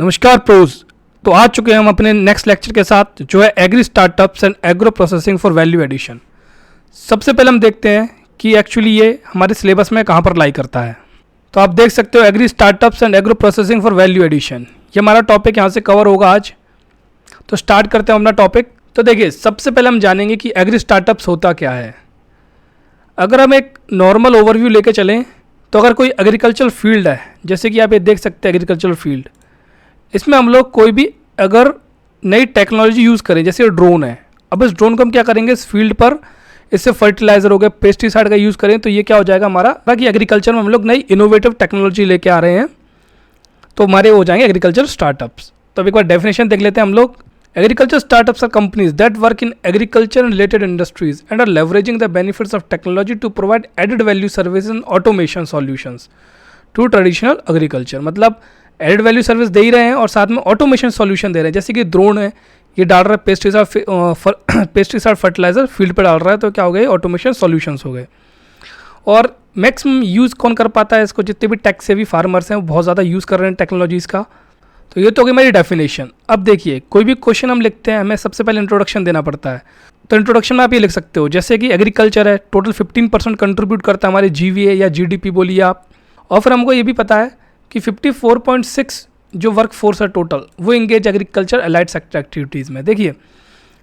नमस्कार प्रोज। तो आ चुके हैं हम अपने नेक्स्ट लेक्चर के साथ, जो है agri startups and agro processing for value addition. सबसे पहले हम देखते हैं कि एक्चुअली ये हमारे सिलेबस में कहाँ पर लाई करता है। तो आप देख सकते हो agri startups and agro processing for value addition, ये हमारा टॉपिक यहाँ से कवर होगा आज। तो स्टार्ट करते हैं अपना टॉपिक। तो देखिए, सबसे पहले हम जानेंगे कि एग्री स्टार्टअप्स होता क्या है। अगर हम एक नॉर्मल ओवरव्यू लेके चलें तो अगर कोई एग्रीकल्चरल फील्ड है, जैसे कि आप ये देख सकते हैं एग्रीकल्चरल फील्ड, इसमें हम लोग कोई भी अगर नई टेक्नोलॉजी यूज़ करें, जैसे ड्रोन है। अब इस ड्रोन को हम क्या करेंगे, इस फील्ड पर इससे फर्टिलाइजर हो गया, पेस्टिसाइड का यूज़ करें, तो ये क्या हो जाएगा हमारा, बाकी एग्रीकल्चर में हम लोग नई इनोवेटिव टेक्नोलॉजी लेके आ रहे हैं, तो हमारे हो जाएंगे एग्रीकल्चर स्टार्टअप्स। तो अब एक बार डेफिनेशन देख लेते हैं हम लोग। Agriculture startups are companies that work in agriculture and related industries and are leveraging the benefits of technology to provide added value service and automation solutions to traditional agriculture. मतलब added value service दे ही रहे हैं और साथ में automation solution दे रहे हैं। जैसे कि ड्रोन है, ये डाल रहा है पेस्टिसाइड फर्टिलाइजर फील्ड पर डाल रहा है, तो क्या हो गए, ऑटोमेशन सॉल्यूशंस हो गए। और मैक्सिमम यूज़ कौन कर पाता है इसको, जितने भी टेक सेवी फार्मर्स हैं वो बहुत ज़्यादा यूज़ कर रहे हैं टेक्नोलॉजीज़ का। तो ये तो हो गई मेरी डेफिनेशन। अब देखिए, कोई भी क्वेश्चन हम लिखते हैं, हमें सबसे पहले इंट्रोडक्शन देना पड़ता है। तो इंट्रोडक्शन में आप ये लिख सकते हो, जैसे कि एग्रीकल्चर है, टोटल 15% कंट्रीब्यूट करता है हमारे जीवीए या जीडीपी बोलिए आप। और फिर हमको ये भी पता है कि 54.6 जो वर्क फोर्स है टोटल, वो engage agriculture allied sector activities में। देखिए,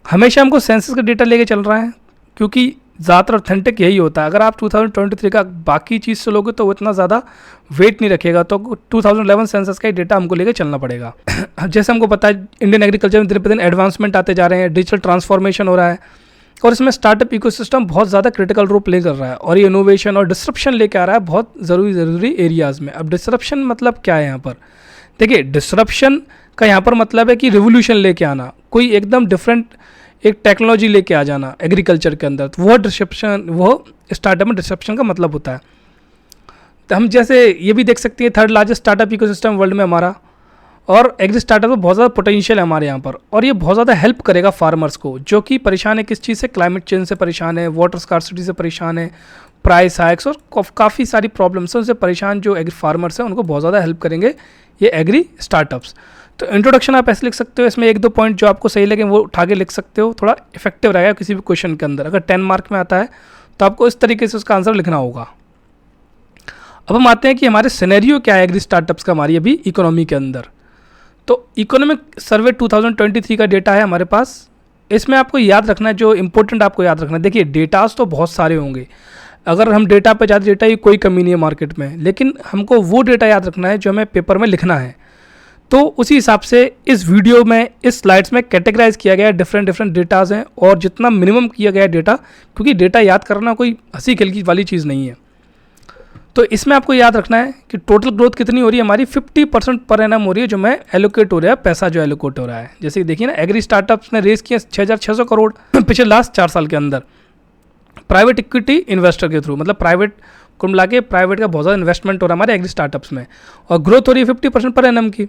हमेशा हमको सेंसस का डेटा लेके चल रहा है, क्योंकि ज़्यादातर ऑथेंटिक यही होता है। अगर आप 2023 का बाकी चीज़ से लोगे तो वो इतना ज़्यादा वेट नहीं रखेगा, तो 2011 सेंसस का ही डेटा हमको लेके चलना पड़ेगा। जैसे हमको पता है इंडियन एग्रीकल्चर में दिन पर दिन एडवांसमेंट आते जा रहे हैं, डिजिटल ट्रांसफॉर्मेशन हो रहा है, और इसमें स्टार्टअप इकोसिस्टम बहुत ज़्यादा क्रिटिकल रोल प्ले कर रहा है, और ये इनोवेशन और डिसरप्शन लेके आ रहा है बहुत ज़रूरी एरियाज़ में। अब डिसरप्शन मतलब क्या है यहाँ पर, देखिए डिसरप्शन का यहाँ पर मतलब है कि रिवोल्यूशन लेके आना, कोई एकदम डिफरेंट एक टेक्नोलॉजी लेके आ जाना एग्रीकल्चर के अंदर, तो वो डिसरप्शन, वो स्टार्टअप में डिसरप्शन का मतलब होता है। तो हम जैसे ये भी देख सकते हैं, third largest startup ecosystem world में हमारा, और एग्री स्टार्टअप में बहुत ज़्यादा पोटेंशियल है हमारे यहाँ पर, और ये बहुत ज़्यादा हेल्प करेगा फार्मर्स को, जो कि परेशान है किस चीज़ से, क्लाइमेट चेंज से परेशान है, वाटर स्कार्सिटी से परेशान है, प्राइस हाइक्स और काफ़ी सारी प्रॉब्लम्स हैं उनसे परेशान जो एग्री फार्मर्स हैं, उनको बहुत ज़्यादा हेल्प करेंगे ये एग्री स्टार्टअप्स। तो इंट्रोडक्शन आप ऐसे लिख सकते हो, इसमें एक दो पॉइंट जो आपको सही लगे वो उठा के लिख सकते हो, थोड़ा इफेक्टिव रहेगा किसी भी क्वेश्चन के अंदर। अगर 10 मार्क में आता है तो आपको इस तरीके से उसका आंसर लिखना होगा। अब हम आते हैं कि हमारे सिनेरियो क्या है एग्री स्टार्टअप्स का हमारी अभी इकोनॉमी के अंदर। तो इकोनॉमिक सर्वे 2023 का डेटा है हमारे पास, इसमें आपको याद रखना है, जो इंपॉर्टेंट आपको याद रखना है। देखिए, डेटास तो बहुत सारे होंगे, अगर हम डेटा पे ज़्यादा डेटा की कोई कमी नहीं है मार्केट में, लेकिन हमको वो डेटा याद रखना है जो हमें पेपर में लिखना है। तो उसी हिसाब से इस वीडियो में, इस स्लाइड्स में कैटेगराइज किया गया है, डिफरेंट डेटाज हैं, और जितना मिनिमम किया गया है डेटा, क्योंकि डेटा याद करना कोई हंसी खेल वाली चीज़ नहीं है। तो इसमें आपको याद रखना है कि टोटल ग्रोथ कितनी हो रही है हमारी, 50% पर एनम हो रही है, जो मैं एलोकेट हो रहा है, पैसा जो एलोकेट हो रहा है। जैसे देखिए ना, एग्री स्टार्टअप्स ने रेस किया 6,600 करोड़ पिछले लास्ट 4 साल के अंदर, प्राइवेट इक्विटी इन्वेस्टर के थ्रू, मतलब प्राइवेट को मिला के प्राइवेट का बहुत ज़्यादा इन्वेस्टमेंट हो रहा है हमारे एग्री स्टार्टअप्स में, और ग्रोथ हो रही है 50% पर एनम की।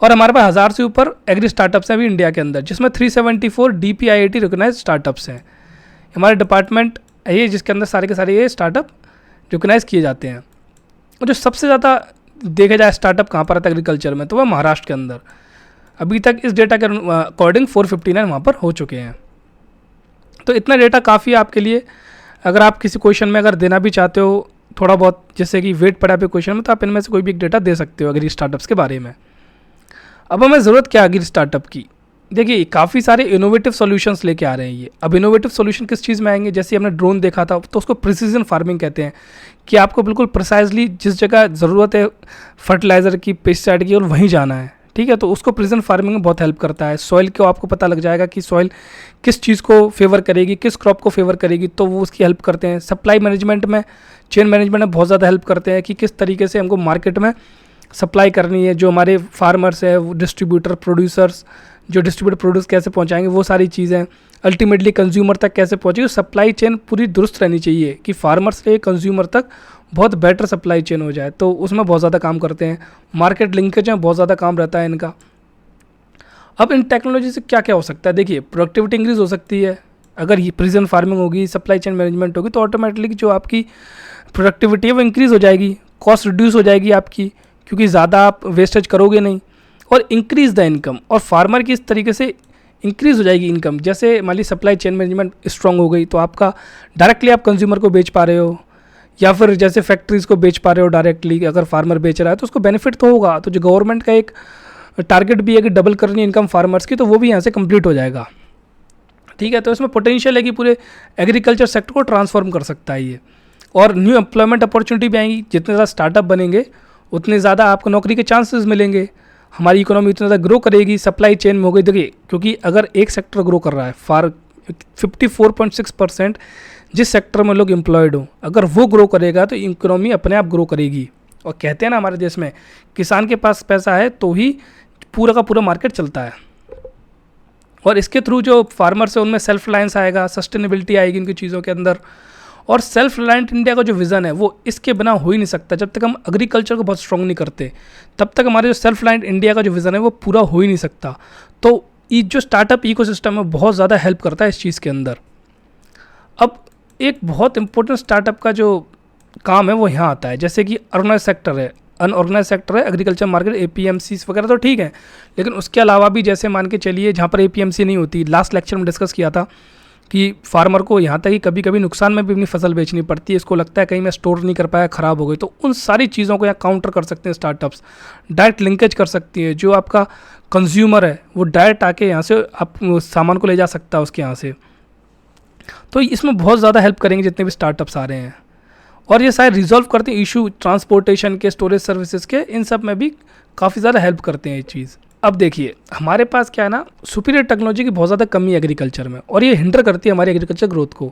और हमारे पास 1000 से ऊपर एग्री स्टार्टअप्स हैं अभी इंडिया के अंदर, जिसमें 374 DPIIT रिकॉग्नाइज स्टार्टअप्स हैं। हमारे डिपार्टमेंट है जिसके अंदर सारे के सारे ये स्टार्टअप रिकॉग्नाइज किए जाते हैं। और जो सबसे ज़्यादा देखा जाए स्टार्टअप कहाँ पर आता है एग्रीकल्चर में, तो वह महाराष्ट्र के अंदर। अभी तक इस डेटा के अकॉर्डिंग 459 वहाँ पर हो चुके हैं। तो इतना डेटा काफ़ी है आपके लिए, अगर आप किसी क्वेश्चन में अगर देना भी चाहते हो थोड़ा बहुत, जैसे कि वेट पड़ा पे क्वेश्चन में, तो आप इनमें से कोई भी एक डेटा दे सकते हो एग्री स्टार्टअप्स के बारे में। अब हमें ज़रूरत क्या है एग्री स्टार्टअप की, देखिए काफ़ी सारे इनोवेटिव सॉल्यूशंस लेके आ रहे हैं ये। अब इनोवेटिव सॉल्यूशन किस चीज़ में आएंगे, जैसे हमने ड्रोन देखा था, तो उसको प्रिसीजन फार्मिंग कहते हैं, कि आपको बिल्कुल प्रिसाइजली जिस जगह ज़रूरत है फर्टिलाइज़र की, पेस्टिसाइड की, और वहीं जाना है, ठीक है। तो उसको प्रिसीजन फार्मिंग में बहुत हेल्प करता है। सॉइल को आपको पता लग जाएगा कि सॉइल किस चीज़ को फेवर करेगी, किस क्रॉप को फेवर करेगी, तो वो उसकी हेल्प करते हैं। सप्लाई मैनेजमेंट में, चेन मैनेजमेंट में बहुत ज़्यादा हेल्प करते हैं, कि किस तरीके से हमको मार्केट में सप्लाई करनी है, जो हमारे फार्मर्स है, वो डिस्ट्रीब्यूटर, प्रोड्यूसर्स, जो डिस्ट्रीब्यूटर प्रोड्यूस कैसे पहुंचाएंगे, वो सारी चीज़ें अल्टीमेटली कंज्यूमर तक कैसे पहुंचेगी। सप्लाई चेन पूरी दुरुस्त रहनी चाहिए कि फार्मर से कंज्यूमर तक बहुत बेटर सप्लाई चेन हो जाए, तो उसमें बहुत ज़्यादा काम करते हैं। मार्केट लिंकेज में बहुत ज़्यादा काम रहता है इनका। अब इन टेक्नोलॉजी से क्या क्या हो सकता है, देखिए प्रोडक्टिविटी इंक्रीज़ हो सकती है, अगर ये प्रिसीजन फार्मिंग होगी, सप्लाई चेन मैनेजमेंट होगी, तो ऑटोमेटिकली जो आपकी प्रोडक्टिविटी है वो इंक्रीज़ हो जाएगी, कॉस्ट रिड्यूस हो जाएगी आपकी, क्योंकि ज़्यादा आप वेस्टेज करोगे नहीं। और इंक्रीज द इनकम, और फार्मर की इस तरीके से इंक्रीज हो जाएगी इनकम। जैसे मान ली सप्लाई चेन मैनेजमेंट स्ट्रांग हो गई तो आपका डायरेक्टली आप कंज्यूमर को बेच पा रहे हो, या फिर जैसे फैक्ट्रीज को बेच पा रहे हो डायरेक्टली। अगर फार्मर बेच रहा है तो उसको बेनिफिट तो होगा। तो जो गवर्नमेंट का एक टारगेट भी है कि डबल करनी इनकम फार्मर्स की, तो वो भी यहाँ से कंप्लीट हो जाएगा। ठीक है, तो इसमें पोटेंशियल है कि पूरे एग्रीकल्चर सेक्टर को ट्रांसफॉर्म कर सकता है ये, और न्यू एम्प्लॉयमेंट अपॉर्चुनिटी भी आएंगी। जितने ज़्यादा स्टार्टअप बनेंगे उतने ज़्यादा आपको नौकरी के चांसेस मिलेंगे, हमारी इकोनॉमी उतना ज़्यादा ग्रो करेगी। सप्लाई चेन में हो गई, देखिए क्योंकि अगर एक सेक्टर ग्रो कर रहा है, 54.6% जिस सेक्टर में लोग एम्प्लॉयड हो, अगर वो ग्रो करेगा तो इकोनॉमी अपने आप ग्रो करेगी। और कहते हैं ना हमारे देश में, किसान के पास पैसा है तो ही पूरा का पूरा मार्केट चलता है। और इसके थ्रू जो फार्मर्स है उनमें सेल्फ रिलायंस आएगा, सस्टेनेबिलिटी आएगी उनकी चीज़ों के अंदर। और सेल्फ रिलायंट इंडिया का जो विज़न है वो इसके बिना हो ही नहीं सकता। जब तक हम एग्रीकल्चर को बहुत स्ट्रॉन्ग नहीं करते, तब तक हमारे जो सेल्फ रिलायंट इंडिया का जो विज़न है वो पूरा हो ही नहीं सकता। तो ये जो स्टार्टअप इकोसिस्टम है बहुत ज़्यादा हेल्प करता है इस चीज़ के अंदर। अब एक बहुत इंपॉर्टेंट स्टार्टअप का जो काम है वो यहाँ आता है, जैसे कि ऑर्गेनाइज सेक्टर है, अनऑर्गेनाइज सेक्टर है, एग्रीकल्चर मार्केट, APMCs वगैरह तो ठीक है, लेकिन उसके अलावा भी जैसे मान के चलिए जहाँ पर APMC नहीं होती, लास्ट लेक्चर में डिस्कस किया था कि फार्मर को यहाँ तक कि कभी कभी नुकसान में भी अपनी फसल बेचनी पड़ती है। इसको लगता है कहीं मैं स्टोर नहीं कर पाया, ख़राब हो गई, तो उन सारी चीज़ों को यहाँ काउंटर कर सकते हैं स्टार्टअप्स। डायरेक्ट लिंकेज कर सकती है, जो आपका कंज्यूमर है वो डायरेक्ट आके यहाँ से आप सामान को ले जा सकता है उसके यहाँ से। तो इसमें बहुत ज़्यादा हेल्प करेंगे जितने भी स्टार्टअप्स आ रहे हैं, और ये शायद रिजॉल्व करते हैं इशू ट्रांसपोर्टेशन के, स्टोरेज सर्विसेज के, इन सब में भी काफ़ी ज़्यादा हेल्प करते हैं ये चीज़। अब देखिए हमारे पास क्या है ना, सुपीरियर टेक्नोलॉजी की बहुत ज़्यादा कमी है एग्रीकल्चर में, और ये हिंडर करती है हमारी एग्रीकल्चर ग्रोथ को।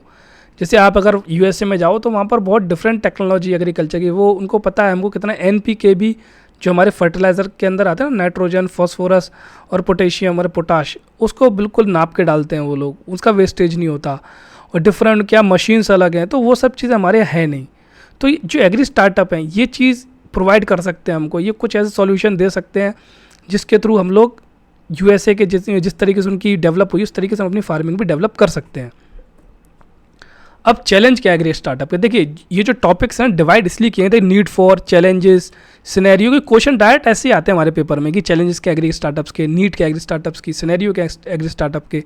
जैसे आप अगर USA में जाओ तो वहाँ पर बहुत डिफरेंट टेक्नोलॉजी एग्रीकल्चर की, वो उनको पता है हमको कितना NPK भी जो हमारे फर्टिलाइज़र के अंदर आते हैं ना, नाइट्रोजन, फॉस्फोरस और पोटेशियम और पोटाश, उसको बिल्कुल नाप के डालते हैं वो लोग, उसका वेस्टेज नहीं होता। और डिफरेंट क्या मशीन्स अलग हैं, तो वो सब चीज़ें हमारे यहाँ है नहीं। तो जो एग्री स्टार्टअप हैं ये चीज़ प्रोवाइड कर सकते हैं हमको, ये कुछ ऐसे सॉल्यूशन दे सकते हैं जिसके थ्रू हम लोग USA के जिस तरीके से उनकी डेवलप हुई उस तरीके से हम अपनी फार्मिंग भी डेवलप कर सकते हैं। अब चैलेंज क्या है एग्री स्टार्टअप के, देखिए ये जो टॉपिक्स हैं डिवाइड इसलिए किए थे, नीड फॉर, चैलेंजेस, सिनेरियो के क्वेश्चन डायरेक्ट ऐसे ही आते हैं हमारे पेपर में कि चैलेंजेस के एग्री स्टार्टअप्स के, नीड के एग्री स्टार्टअप्स की, सिनेरियो के एग्री स्टार्टअप के।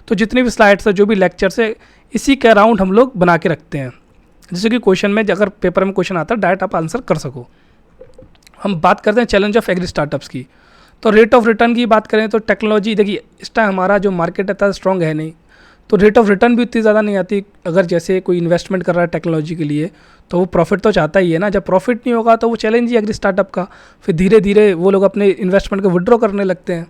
तो जितने भी स्लाइड्स है, जो भी लेक्चर्स है, इसी के अराउंड हम लोग बना के रखते हैं, जैसे कि क्वेश्चन में अगर पेपर में क्वेश्चन आता है डायरेक्ट आप आंसर कर सको। हम बात करते हैं चैलेंज ऑफ एग्री स्टार्टअप्स की, तो रेट ऑफ रिटर्न की बात करें तो टेक्नोलॉजी, देखिए इस टाइम हमारा जो मार्केट है इतना स्ट्रॉन्ग है नहीं, तो रेट ऑफ रिटर्न भी उतनी ज़्यादा नहीं आती। अगर जैसे कोई इन्वेस्टमेंट कर रहा है टेक्नोलॉजी के लिए तो वो प्रॉफिट तो चाहता ही है ना, जब प्रॉफिट नहीं होगा तो वो चैलेंज ही एग्री स्टार्टअप का, फिर धीरे धीरे वो लोग अपने इन्वेस्टमेंट को विड्रॉ करने लगते हैं।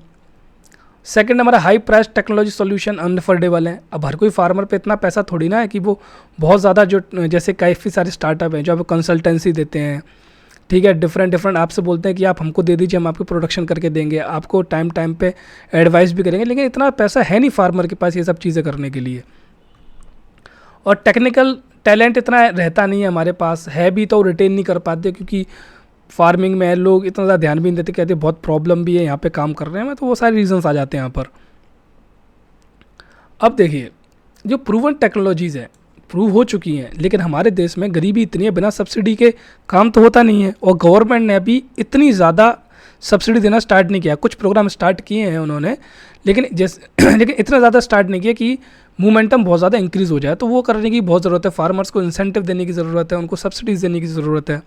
सेकंड, हमारा high price technology solution unaffordable है। अब हर कोई फार्मर पे इतना पैसा थोड़ी ना है कि वो बहुत ज़्यादा, जो जैसे काफ़ी सारे स्टार्टअप हैं जो आपको कंसल्टेंसी देते हैं, ठीक है, डिफरेंट आपसे बोलते हैं कि आप हमको दे दीजिए, हम आपकी प्रोडक्शन करके देंगे, आपको टाइम पे एडवाइस भी करेंगे, लेकिन इतना पैसा है नहीं फार्मर के पास ये सब चीज़ें करने के लिए। और टेक्निकल टैलेंट इतना रहता नहीं है हमारे पास, है भी तो रिटेन नहीं कर पाते, क्योंकि फार्मिंग में लोग इतना ज़्यादा ध्यान भी नहीं देते, कहते बहुत प्रॉब्लम भी है यहाँ पे काम कर रहे हैं, तो वो सारे रीजंस आ जाते हैं यहाँ पर। अब देखिए जो प्रूवन टेक्नोलॉजीज़ हैं, प्रूव हो चुकी हैं, लेकिन हमारे देश में गरीबी इतनी है, बिना सब्सिडी के काम तो होता नहीं है, और गवर्नमेंट ने अभी इतनी ज़्यादा सब्सिडी देना स्टार्ट नहीं किया। कुछ प्रोग्राम स्टार्ट किए हैं उन्होंने, लेकिन लेकिन इतना ज़्यादा स्टार्ट नहीं किया कि मोमेंटम बहुत ज़्यादा इंक्रीज़ हो जाए, तो वो करने की बहुत ज़रूरत है। फार्मर्स को इंसेंटिव देने की ज़रूरत है, उनको सब्सिडीज़ देने की ज़रूरत है।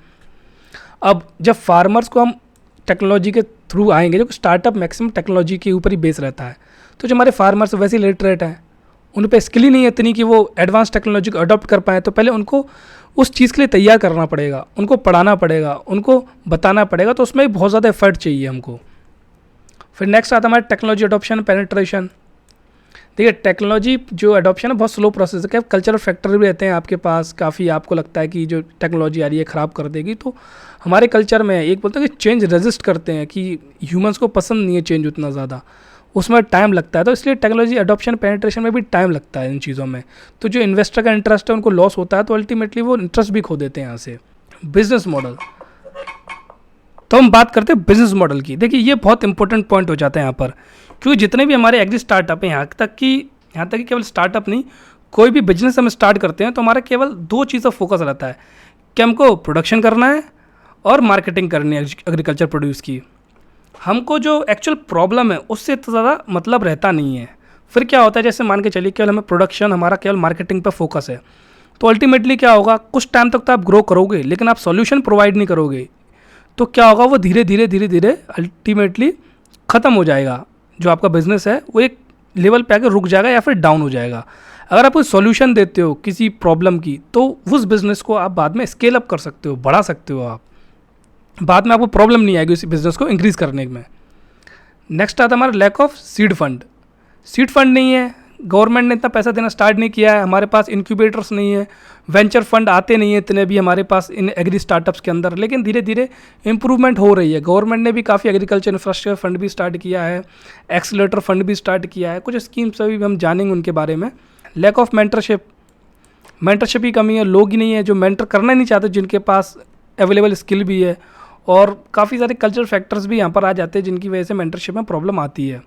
अब जब फार्मर्स को हम टेक्नोलॉजी के थ्रू आएंगे, जो स्टार्टअप मैक्सिमम टेक्नोलॉजी के ऊपर ही बेस रहता है, तो जो हमारे फार्मर्स वैसे ही लिटरेट हैं, उन पर स्किल ही नहीं है इतनी कि वो एडवांस टेक्नोलॉजी को अडॉप्ट कर पाएँ, तो पहले उनको उस चीज़ के लिए तैयार करना पड़ेगा, उनको पढ़ाना पड़ेगा, उनको बताना पड़ेगा, तो उसमें भी बहुत ज़्यादा एफर्ट चाहिए हमको। फिर नेक्स्ट आता है हमारा टेक्नोलॉजी अडॉप्शन पेनिट्रेशन। देखिए टेक्नोलॉजी जो अडॉप्शन है बहुत स्लो प्रोसेस है, क्या कल्चरल फैक्टर भी रहते हैं आपके पास काफ़ी, आपको लगता है कि जो टेक्नोलॉजी आ रही है ख़राब कर देगी, तो हमारे कल्चर में एक बोलते हैं कि चेंज रेजिस्ट करते हैं, कि ह्यूमंस को पसंद नहीं है चेंज उतना ज़्यादा, उसमें टाइम लगता है, तो इसलिए टेक्नोलॉजी अडॉप्शन पेनिट्रेशन में भी टाइम लगता है इन चीज़ों में। तो जो इन्वेस्टर का इंटरेस्ट है उनको लॉस होता है, तो अल्टीमेटली वो इंटरेस्ट भी खो देते हैं यहाँ से। बिजनेस मॉडल, तो हम बात करते हैं बिजनेस मॉडल की। देखिए ये बहुत इंपॉर्टेंट पॉइंट हो जाता है यहाँ पर, क्योंकि जितने भी हमारे एग्री स्टार्टअप हैं, यहाँ तक कि केवल स्टार्टअप नहीं, कोई भी बिजनेस हम स्टार्ट करते हैं तो हमारा केवल दो चीज़ पर फोकस रहता है कि हमको प्रोडक्शन करना है और मार्केटिंग करनी है एग्रीकल्चर प्रोड्यूस की। हमको जो एक्चुअल प्रॉब्लम है उससे इतना ज़्यादा मतलब रहता नहीं है। फिर क्या होता है, जैसे मान के चलिए केवल हमें प्रोडक्शन, हमारा केवल मार्केटिंग पर फोकस है, तो अल्टीमेटली क्या होगा, कुछ टाइम तक तो आप ग्रो करोगे लेकिन आप सॉल्यूशन प्रोवाइड नहीं करोगे, तो क्या होगा, वो धीरे धीरे धीरे धीरे अल्टीमेटली ख़त्म हो जाएगा। जो आपका बिजनेस है वो एक लेवल पे आकर रुक जाएगा या फिर डाउन हो जाएगा। अगर आप कोई सॉल्यूशन देते हो किसी प्रॉब्लम की, तो उस बिज़नेस को आप बाद में स्केल अप कर सकते हो, बढ़ा सकते हो आप, बाद में आपको प्रॉब्लम नहीं आएगी उसी बिज़नेस को इंक्रीज़ करने में। नेक्स्ट आता है हमारा lack of seed fund. Seed fund नहीं है, गवर्नमेंट ने इतना पैसा देना स्टार्ट नहीं किया है, हमारे पास इंक्यूबेटर्स नहीं है, वेंचर फंड आते नहीं है इतने भी हमारे पास इन एग्री स्टार्टअप्स के अंदर, लेकिन धीरे धीरे इंप्रूवमेंट हो रही है। गवर्नमेंट ने भी काफ़ी एग्रीकल्चर इंफ्रास्ट्रक्चर फंड भी स्टार्ट किया है, एक्सीलरेटर फंड भी स्टार्ट किया है, कुछ स्कीम्स अभी हम जानेंगे उनके बारे में। लैक ऑफ मेंटरशिप, मेंटरशिप की कमी है, लोग ही नहीं है जो मेंटर करना नहीं चाहते, जिनके पास अवेलेबल स्किल भी है, और काफ़ी सारे कल्चरल फैक्टर्स भी यहाँ पर आ जाते हैं जिनकी वजह से मेंटरशिप में प्रॉब्लम आती है।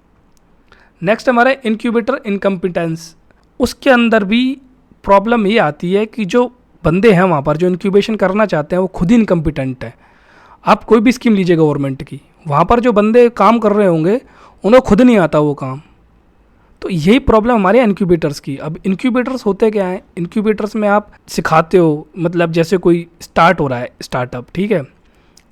नेक्स्ट हमारा इंक्यूबेटर इनकम्पिटेंस, उसके अंदर भी प्रॉब्लम ये आती है कि जो बंदे हैं वहाँ पर जो इंक्यूबेशन करना चाहते हैं वो खुद ही इनकम्पिटेंट है। आप कोई भी स्कीम लीजिए गवर्नमेंट की, वहाँ पर जो बंदे काम कर रहे होंगे उन्हें खुद नहीं आता वो काम, तो यही प्रॉब्लम हमारे इंक्यूबेटर्स की। अब इंक्यूबेटर्स होते क्या हैं, इंक्यूबेटर्स में आप सिखाते हो, मतलब जैसे कोई स्टार्ट हो रहा है स्टार्टअप, ठीक है,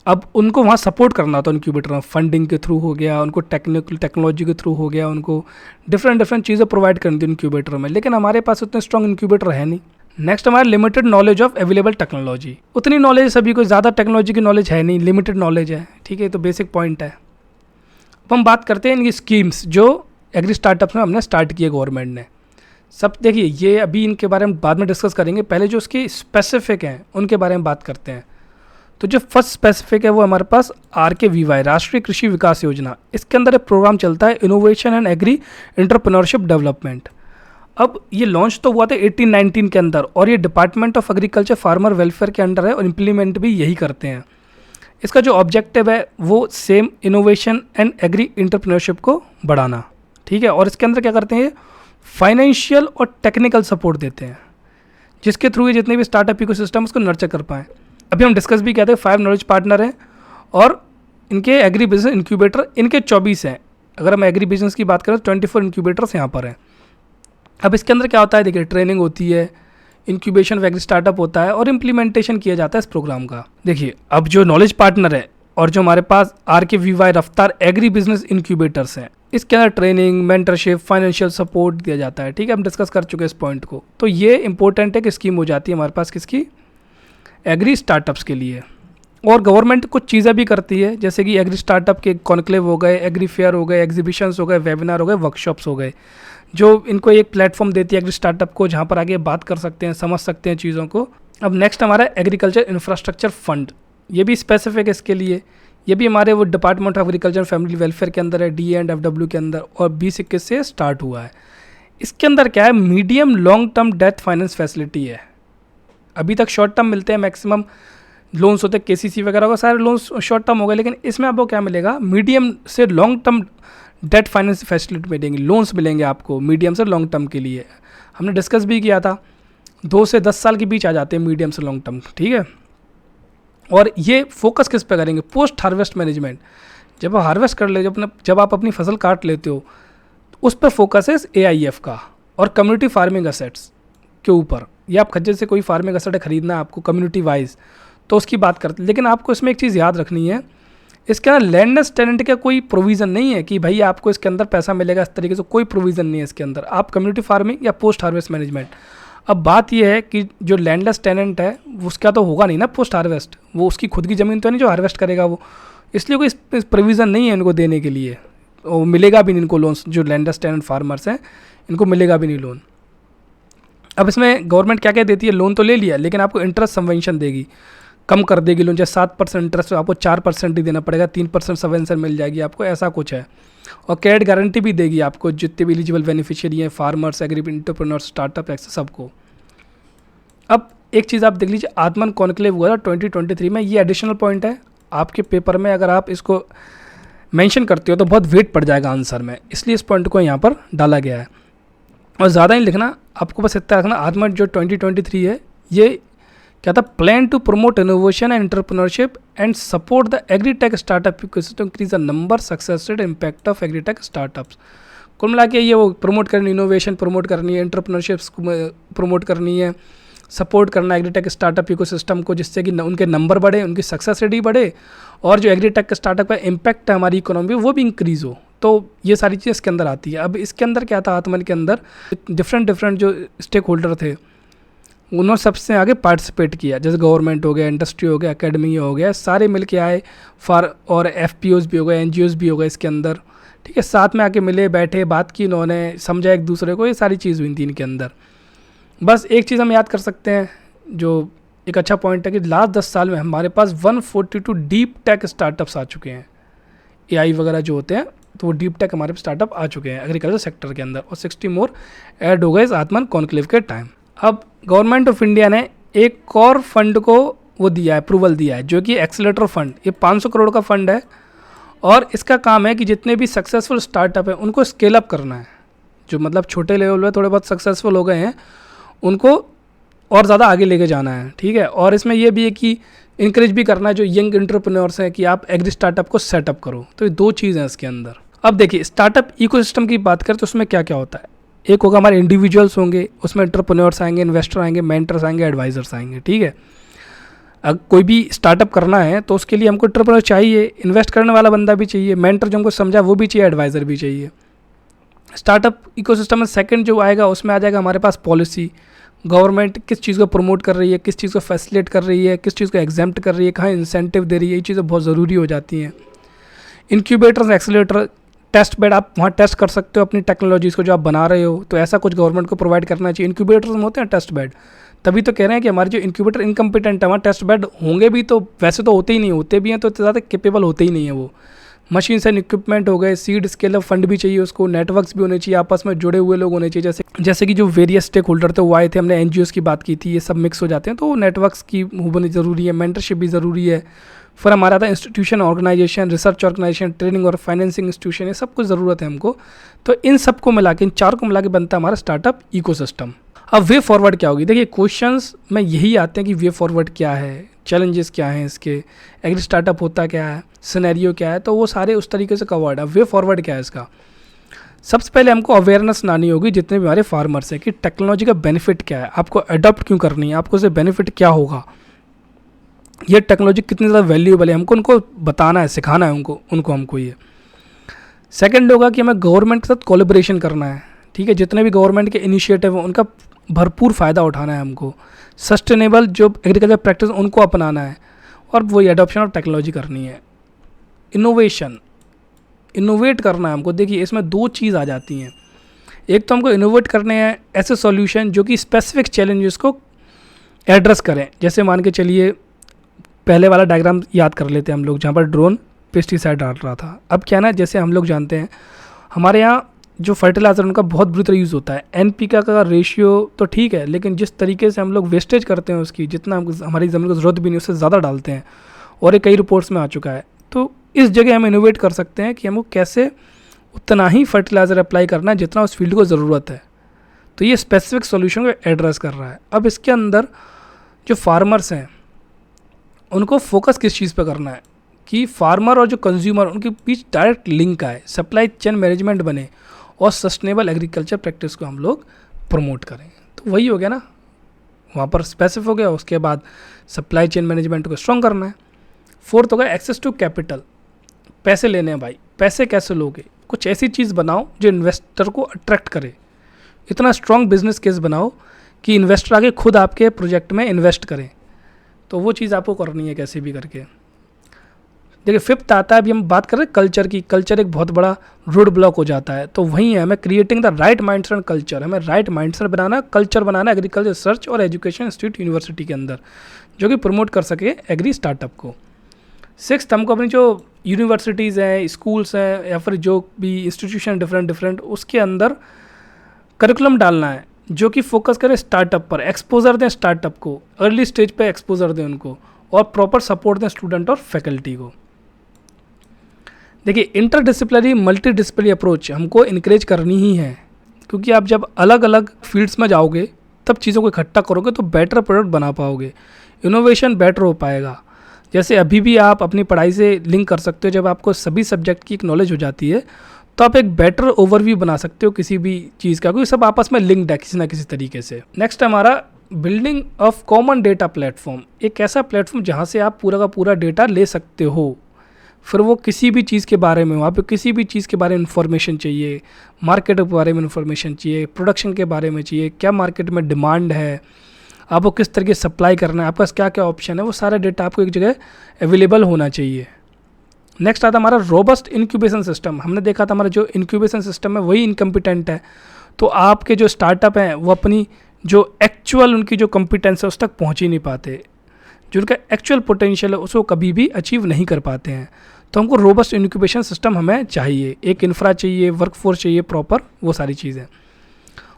अब उनको वहाँ सपोर्ट करना था इंक्यूबेटर में, फंडिंग के थ्रू हो गया, उनको टेक्नोलॉजी के थ्रू हो गया, उनको डिफरेंट चीज़ें प्रोवाइड करनी थी इंक्यूबेटर में, लेकिन हमारे पास उतने स्ट्रॉन्ग इंक्यूबेटर है नहीं। नेक्स्ट हमारा limited knowledge of available technology, उतनी नॉलेज सभी को, ज़्यादा टेक्नोलॉजी की नॉलेज है नहीं, लिमिटेड नॉलेज है, ठीक है, तो बेसिक पॉइंट है। अब हम बात करते हैं इनकी स्कीम्स जो एग्री स्टार्टअप्स में हमने स्टार्ट किए गवर्नमेंट ने। सब देखिए, ये अभी इनके बारे में बाद में डिस्कस करेंगे, पहले जो उसके स्पेसिफिक हैं उनके बारे में बात करते हैं। तो जो फर्स्ट स्पेसिफिक है वो हमारे पास RKVY, राष्ट्रीय कृषि विकास योजना, इसके अंदर एक प्रोग्राम चलता है innovation and agri entrepreneurship development. अब ये लॉन्च तो हुआ था 18-19 के अंदर, और ये department of agriculture farmer welfare के अंडर है और इम्प्लीमेंट भी यही करते हैं। इसका जो ऑब्जेक्टिव है वो same innovation and agri entrepreneurship को बढ़ाना, ठीक है, और इसके अंदर क्या करते हैं, फाइनेंशियल और टेक्निकल सपोर्ट देते हैं, जिसके थ्रू ये जितने भी स्टार्टअप इकोसिस्टम उसको नर्चर कर पाएँ। अभी हम डिस्कस भी किया था, 5 नॉलेज पार्टनर हैं और इनके एग्री बिजनेस इंक्यूबेटर इनके 24 हैं। अगर हम एग्री बिजनेस की बात करें तो 24 इंक्यूबेटर्स यहाँ पर हैं। अब इसके अंदर क्या होता है, देखिए, ट्रेनिंग होती है, इंक्यूबेशन ऑफ एग्री स्टार्टअप होता है और इम्प्लीमेंटेशन किया जाता है इस प्रोग्राम का। देखिए, अब जो नॉलेज पार्टनर है और जो हमारे पास RKVY रफ्तार एग्री बिजनेस इंक्यूबेटर्स हैं, इसके अंदर ट्रेनिंग, मेंटरशिप, फाइनेंशियल सपोर्ट दिया जाता है, ठीक है, हम डिस्कस कर चुके हैं इस पॉइंट को। तो ये इंपॉर्टेंट है कि स्कीम हो जाती है हमारे पास किसकी, एग्री स्टार्टअप्स के लिए। और गवर्नमेंट कुछ चीज़ें भी करती है, जैसे कि एग्री स्टार्टअप के कॉन्क्लेव हो गए, एग्री फेयर हो गए, एग्जीबिशंस हो गए, वेबिनार हो गए, वर्कशॉप्स हो गए, जो इनको एक प्लेटफॉर्म देती है एग्री स्टार्टअप को, जहाँ पर आगे बात कर सकते हैं, समझ सकते हैं चीज़ों को। अब नेक्स्ट हमारा एग्रीकल्चर इंफ्रास्ट्रक्चर फंड, ये भी स्पेसिफिक है इसके लिए, ये भी हमारे वो department of agriculture family welfare के अंदर है, DA&FW के अंदर, और 2021 से स्टार्ट हुआ है। इसके अंदर क्या है, medium long term debt finance facility है। अभी तक शॉर्ट टर्म मिलते हैं, मैक्सिमम लोन्स होते हैं, KCC वगैरह का सारे लोन्स शॉर्ट टर्म हो गए, लेकिन इसमें आपको क्या मिलेगा, मीडियम से long term debt finance facility मिलेंगी, लोन्स मिलेंगे आपको मीडियम से लॉन्ग टर्म के लिए। हमने डिस्कस भी किया था, 2 से 10 साल के बीच आ जाते हैं मीडियम से लॉन्ग टर्म, ठीक है। और ये फोकस किस पे करेंगे, पोस्ट हार्वेस्ट मैनेजमेंट। जब आप हार्वेस्ट कर ले, जब आप अपनी फसल काट लेते हो, तो उस पर फोकस है AIF का, और कम्युनिटी फार्मिंग असेट्स के ऊपर। या आप खज्जे से कोई फार्मिंग असेट खरीदना है आपको कम्युनिटी वाइज, तो उसकी बात करते हैं। लेकिन आपको इसमें एक चीज़ याद रखनी है, इसके अंदर लैंडलेस टेनेंट का कोई प्रोविज़न नहीं है कि भाई आपको इसके अंदर पैसा मिलेगा, इस तरीके से कोई प्रोविज़न नहीं है इसके अंदर। आप कम्युनिटी फार्मिंग या पोस्ट हार्वेस्ट मैनेजमेंट। अब बात यह है कि जो लैंडलेस टेनेंट है उसका तो होगा नहीं ना पोस्ट हार्वेस्ट, वो उसकी खुद की ज़मीन तो नहीं जो हार्वेस्ट करेगा वो, इसलिए कोई प्रोविज़न नहीं है इनको देने के लिए, और मिलेगा भी नहीं इनको लोन्स। जो लैंडलेस टेनेंट फार्मर्स हैं इनको मिलेगा भी नहीं लोन। अब इसमें गवर्नमेंट क्या क्या देती है, लोन तो ले लिया लेकिन आपको इंटरेस्ट सबवेंशन देगी, कम कर देगी लोन, जैसे 7% इंटरेस्ट आपको 4% ही देना पड़ेगा, 3% सबवेंशन मिल जाएगी आपको, ऐसा कुछ है। और क्रेडिट गारंटी भी देगी आपको, जितने भी एलिजिबल बेनिफिशियरी हैं, farmers, agri entrepreneurs, startup x सबको। अब एक चीज़ आप देख लीजिए, आत्मन कॉन्क्लेव हुआ था 2023 में, ये एडिशनल पॉइंट है आपके पेपर में, अगर आप इसको मेंशन करते हो तो बहुत वेट पड़ जाएगा आंसर में, इसलिए इस पॉइंट को यहाँ पर डाला गया है। और ज़्यादा नहीं लिखना, आपको बस इतना रखना, आत्मन जो 2023 है ये क्या था, plan to promote innovation and entrepreneurship and support the agritech startup ecosystem, increase the number, success rate, impact of agritech startups. कुल मिला के ये वो प्रमोट करनी, इनोवेशन प्रमोट करनी है, एंटरप्रेन्योरशिप्स प्रमोट करनी है, सपोर्ट करना एग्रीटेक स्टार्टअप इकोसिस्टम को, जिससे कि उनके नंबर बढ़े, उनकी सक्सेस रेट ही बढ़े, और जो एग्रीटेक स्टार्टअप का इम्पैक्ट है हमारी इकोनॉमी वो भी इंक्रीज़ हो। तो ये सारी चीज़ इसके अंदर आती है। अब इसके अंदर क्या था, आत्मन के अंदर डिफरेंट जो स्टेक होल्डर थे उन्होंने सबसे आगे पार्टिसिपेट किया, जैसे गवर्नमेंट हो गया, इंडस्ट्री हो गया, एकेडमी हो गया, सारे मिल के आए, और FPOs भी हो गए, NGOs भी हो गए इसके अंदर, ठीक है, साथ में आके मिले, बैठे, बात की, इन्होंने समझा एक दूसरे को, ये सारी चीज़ हुई थी इनके अंदर। बस एक चीज़ हम याद कर सकते हैं, जो एक अच्छा पॉइंट है कि लास्ट 10 साल में हमारे पास 142 डीप टेक स्टार्टअप्स आ चुके हैं। AI वगैरह जो होते हैं तो वो डीप टेक हमारे स्टार्टअप आ चुके हैं एग्रीकल्चर सेक्टर के अंदर, और 60 मोर ऐड हो गए इस आत्मन कॉन्क्लेव के टाइम। अब गवर्नमेंट ऑफ इंडिया ने एक और फंड को वो दिया है, अप्रूवल दिया है, जो कि एक्सेलेरेटर फंड, ये 500 करोड़ का फंड है, और इसका काम है कि जितने भी सक्सेसफुल स्टार्टअप हैं उनको स्केल अप करना है। जो मतलब छोटे लेवल पे थोड़े बहुत सक्सेसफुल हो गए हैं उनको और ज़्यादा आगे लेके जाना है, ठीक है। और इसमें ये भी है कि इंकरेज भी करना है जो यंग एंटरप्रेन्योर्स हैं कि आप एग्री स्टार्टअप को सेटअप करो। तो ये 2 चीज़ हैं इसके अंदर। अब देखिए, स्टार्टअप इकोसिस्टम की बात करें तो उसमें क्या क्या होता है। एक होगा हमारे इंडिविजुअल्स होंगे, उसमें एंटरप्रेन्योर्स आएंगे, इन्वेस्टर आएंगे, मेंटर्स आएंगे, एडवाइजर्स आएंगे, ठीक है। अगर कोई भी स्टार्टअप करना है तो उसके लिए हमको एंटरप्रेन्योर चाहिए, इन्वेस्ट करने वाला बंदा भी चाहिए, मेंटर जो हमको समझा वो भी चाहिए, एडवाइज़र भी चाहिए। स्टार्टअप इकोसिस्टम में सेकंड जो आएगा उसमें आ जाएगा हमारे पास पॉलिसी, गवर्नमेंट किस चीज़ को प्रमोट कर रही है, किस चीज़ को फैसिलिटेट कर रही है, किस चीज़ को एग्जेम्प्ट कर रही है, कहाँ इंसेंटिव दे रही है, ये चीज़ें बहुत ज़रूरी हो जाती हैं। इंक्यूबेटर्स, एक्सेलेरेटर, टेस्ट बेड, आप वहाँ टेस्ट कर सकते हो अपनी टेक्नोलॉजीज़ को जो आप बना रहे हो, तो ऐसा कुछ गवर्नमेंट को प्रोवाइड करना चाहिए। इंक्यूबेटर्स में होते हैं टेस्ट बेड, तभी तो कह रहे हैं कि हमारे जो इंक्यूबेटर इनकम्पिटेंट है वहाँ टेस्ट बेड होंगे भी, तो वैसे तो होते ही नहीं, होते भी हैं तो इतने ज़्यादा कैपेबल होते ही नहीं है वो। मशीन्स एंड इक्विपमेंट हो गए, सीड स्केल अप फंड भी चाहिए उसको, नेटवर्क्स भी होने चाहिए, आपस में जुड़े हुए लोग होने चाहिए, जैसे कि जो वेरियस स्टेक होल्डर थे वो आए थे, हमने NGOs की बात की थी, ये सब मिक्स हो जाते हैं, तो नेटवर्क्स की होनी ज़रूरी है, मेंटरशिप भी ज़रूरी है। फिर हमारा था institution, organisation, research organisation, training और फाइनेंसिंग इंस्टीट्यूशन, ये सब कुछ ज़रूरत है हमको। तो इन सब को मिला के, इन 4 को मिला के बनता है हमारा स्टार्टअप इकोसिस्टम। अब वे फॉरवर्ड क्या होगी, देखिए क्वेश्चंस में यही आते हैं कि वे फॉरवर्ड क्या है, चैलेंजेस क्या हैं इसके, एग्री स्टार्टअप होता क्या है, सिनेरियो क्या है, तो वो सारे उस तरीके से कवर्ड है। वे फॉरवर्ड क्या है इसका, सबसे पहले हमको अवेयरनेस लानी होगी जितने भी हमारे फार्मर्स हैं कि टेक्नोलॉजी का बेनिफिट क्या है, आपको अडॉप्ट क्यों करनी है, आपको उससे बेनिफिट क्या होगा, ये टेक्नोलॉजी कितनी ज़्यादा वैल्यूएबल है, हमको उनको बताना है, सिखाना है उनको हमको ये। सेकंड होगा कि हमें गवर्नमेंट के साथ कोलैबोरेशन करना है, ठीक है, जितने भी गवर्नमेंट के इनिशिएटिव हैं उनका भरपूर फ़ायदा उठाना है हमको, सस्टेनेबल जो एग्रीकल्चर प्रैक्टिस उनको अपनाना है, और वही एडॉप्शन ऑफ टेक्नोलॉजी करनी है। इनोवेशन, इनोवेट करना है हमको। देखिए इसमें 2 चीज़ आ जाती हैं, एक तो हमको इनोवेट करने हैं ऐसे सॉल्यूशन जो कि स्पेसिफिक चैलेंजेस को एड्रेस करें। जैसे मान के चलिए पहले वाला डायग्राम याद कर लेते हैं हम लोग, जहाँ पर ड्रोन पेस्टिसाइड डाल रहा था। अब क्या ना, जैसे हम लोग जानते हैं हमारे यहाँ जो फर्टिलाइज़र उनका बहुत बुरी तरह यूज़ होता है, NPK का रेशियो तो ठीक है, लेकिन जिस तरीके से हम लोग वेस्टेज करते हैं उसकी, जितना हमारी ज़मीन को ज़रूरत भी नहीं उससे ज़्यादा डालते हैं, और ये कई रिपोर्ट्स में आ चुका है। तो इस जगह हम इनोवेट कर सकते हैं कि हमको कैसे उतना ही फर्टिलाइज़र अप्लाई करना है जितना उस फील्ड को ज़रूरत है। तो ये स्पेसिफिक सॉल्यूशन को एड्रेस कर रहा है। अब इसके अंदर जो फार्मर्स हैं उनको फोकस किस चीज़ पे करना है कि फार्मर और जो कंज्यूमर उनके बीच डायरेक्ट लिंक आए, सप्लाई चेन मैनेजमेंट बने, और सस्टेनेबल एग्रीकल्चर प्रैक्टिस को हम लोग प्रमोट करें। तो वही हो गया ना, वहाँ पर स्पेसिफिक हो गया। उसके बाद सप्लाई चेन मैनेजमेंट को स्ट्रॉन्ग करना है। फोर्थ होगा एक्सेस टू कैपिटल, पैसे लेने हैं भाई, पैसे कैसे लोगे, कुछ ऐसी चीज़ बनाओ जो इन्वेस्टर को अट्रैक्ट करे, इतना स्ट्रॉन्ग बिजनेस केस बनाओ कि इन्वेस्टर आगे खुद आपके प्रोजेक्ट में इन्वेस्ट करें। तो वो चीज़ आपको करनी है कैसे भी करके। देखिए फिफ्थ आता है, अभी हम बात कर रहे हैं कल्चर की। कल्चर एक बहुत बड़ा रोड ब्लॉक हो जाता है, तो वहीं है हमें creating the right mindset and culture. हमें राइट माइंडसेट बनाना, कल्चर बनाना एग्रीकल्चर रिसर्च और एजुकेशन इंस्टीट्यूट यूनिवर्सिटी के अंदर, जो कि प्रमोट कर सके एग्री स्टार्टअप को। सिक्स्थ, हमको अपनी जो यूनिवर्सिटीज़ हैं, स्कूल्स हैं, या फिर जो भी इंस्टीट्यूशन डिफरेंट उसके अंदर करिकुलम डालना है जो कि फोकस करे स्टार्टअप पर, एक्सपोजर दें स्टार्टअप को, अर्ली स्टेज पे एक्सपोजर दें उनको, और प्रॉपर सपोर्ट दें स्टूडेंट और फैकल्टी को। देखिए इंटरडिसिप्लिनरी मल्टीडिसिप्लिनरी अप्रोच हमको इनक्रेज करनी ही है, क्योंकि आप जब अलग अलग फील्ड्स में जाओगे तब चीज़ों को इकट्ठा करोगे तो बेटर प्रोडक्ट बना पाओगे। इनोवेशन बेटर हो पाएगा। जैसे अभी भी आप अपनी पढ़ाई से लिंक कर सकते हो, जब आपको सभी सब्जेक्ट की एक नॉलेज हो जाती है तो आप एक बेटर ओवरव्यू बना सकते हो किसी भी चीज़ का, क्योंकि सब आपस में लिंक्ड है किसी ना किसी तरीके से। नेक्स्ट हमारा building of common data platform, एक ऐसा प्लेटफॉर्म जहाँ से आप पूरा का पूरा डेटा ले सकते हो, फिर वो किसी भी चीज़ के बारे में, वहाँ पे किसी भी चीज़ के बारे में इन्फॉर्मेशन चाहिए, मार्केट के बारे में इन्फॉर्मेशन चाहिए, प्रोडक्शन के बारे में चाहिए, क्या मार्केट में डिमांड है, आपको किस तरीके से सप्लाई करना है, आपके पास क्या क्या ऑप्शन है, वो सारा डेटा आपको एक जगह अवेलेबल होना चाहिए। नेक्स्ट आता हमारा रोबस्ट इंक्यूबेशन सिस्टम। हमने देखा था हमारा जो इंक्यूबेशन सिस्टम है वही इनकम्पिटेंट है, तो आपके जो स्टार्टअप हैं वो अपनी जो एक्चुअल उनकी जो कॉम्पिटेंस है उस तक पहुँच ही नहीं पाते, जो उनका एक्चुअल पोटेंशियल है उसको कभी भी अचीव नहीं कर पाते हैं। तो हमको रोबस्ट इंक्यूबेशन सिस्टम हमें चाहिए, एक इंफ्रा चाहिए, वर्कफोर्स चाहिए प्रॉपर, वो सारी चीज़ें।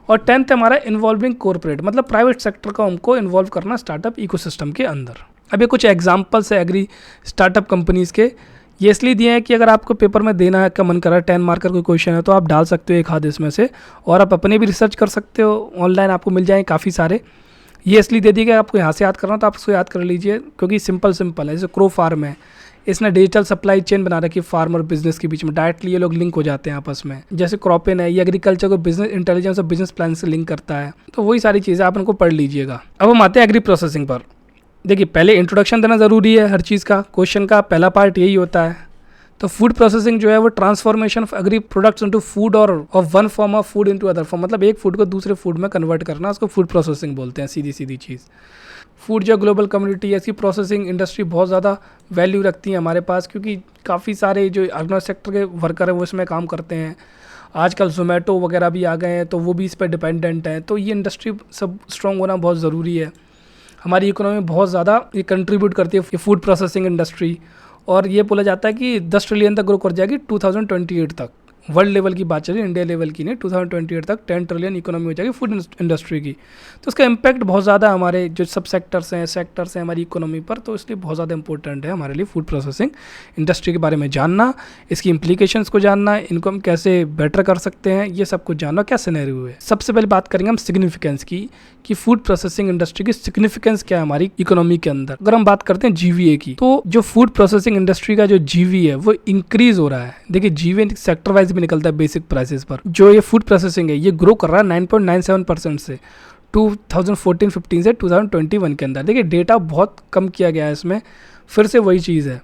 और 10th हमारा इन्वॉल्विंग कॉर्पोरेट, मतलब प्राइवेट सेक्टर को हमको इन्वॉल्व करना स्टार्टअप इकोसिस्टम के अंदर। अब ये कुछ एग्जांपल्स है एग्री स्टार्टअप कंपनीज़ के, ये इसलिए दिए हैं कि अगर आपको पेपर में देना है का मन कर रहा है, 10 मार्कर कोई क्वेश्चन है तो आप डाल सकते हो एक हाथ इसमें से, और आप अपने भी रिसर्च कर सकते हो, ऑनलाइन आपको मिल जाएंगे काफ़ी सारे। ये इसलिए दे दिया कि आपको यहाँ से याद करना तो आप उसको याद कर लीजिए, क्योंकि सिंपल है। जैसे क्रो फार्म है, इसने डिजिटल सप्लाई चेन बना रखी है फार्म और बिजनेस के बीच में, डायरेक्टली ये लोग लिंक हो जाते हैं आपस में। जैसे क्रॉपिन है, ये एग्रीकल्चर को बिजनेस इंटेलिजेंस और बिजनेस प्लान से लिंक करता है। तो वही सारी चीज़ें आप उनको पढ़ लीजिएगा। अब हम आते हैं एग्री प्रोसेसिंग पर। देखिए पहले इंट्रोडक्शन देना ज़रूरी है हर चीज़ का, क्वेश्चन का पहला पार्ट यही होता है। तो फूड प्रोसेसिंग जो है वो transformation of agri products into food और of one form of food into other form, मतलब एक फूड को दूसरे फूड में कन्वर्ट करना, उसको फूड प्रोसेसिंग बोलते हैं, सीधी सीधी चीज़। फूड जो ग्लोबल कम्युनिटी है, इसकी प्रोसेसिंग इंडस्ट्री बहुत ज़्यादा वैल्यू रखती है हमारे पास, क्योंकि काफ़ी सारे जो ऑर्गेनाइज सेक्टर के वर्कर हैं वो इसमें काम करते हैं। आजकल जोमेटो वगैरह भी आ गए हैं तो वो भी इस पर डिपेंडेंट हैं। तो ये इंडस्ट्री सब स्ट्रॉन्ग होना बहुत ज़रूरी है। हमारी इकोनॉमी में बहुत ज़्यादा ये कंट्रीब्यूट करती है फूड प्रोसेसिंग इंडस्ट्री, और ये बोला जाता है कि 10 ट्रिलियन तक ग्रो कर जाएगी 2028 तक। वर्ल्ड लेवल की बात चली, इंडिया लेवल की नहीं, 2028 तक 10 ट्रिलियन इकोनॉमी हो जाएगी फूड इंडस्ट्री की। तो इसका इम्पैक्ट बहुत ज़्यादा हमारे जो सब सेक्टर्स हैं हमारी इकोनॉमी पर, तो इसलिए बहुत ज़्यादा इंपॉर्टेंट है हमारे लिए फूड प्रोसेसिंग इंडस्ट्री के बारे में जानना, इसकी इम्प्लीकेशंस को जानना, इनको हम कैसे बेटर कर सकते हैं, ये सब कुछ जानना, क्या सिनेरियो है। सबसे पहले बात करेंगे हम सिग्निफिकेंस की, कि फूड प्रोसेसिंग इंडस्ट्री की सिग्निफिकेंस क्या है हमारी इकोनॉमी के अंदर। अगर हम बात करते हैं जीवीए की, तो जो फूड प्रोसेसिंग इंडस्ट्री का जो जीवी है वो इंक्रीज हो रहा है। देखिए जीवी सेक्टर वाइज भी निकलता है बेसिक प्राइसेस पर। जो ये फूड प्रोसेसिंग है ये ग्रो कर रहा है 9.97% से 2014-15 से 2021 के अंदर। देखिए डेटा बहुत कम किया गया है इसमें, फिर से वही चीज़ है,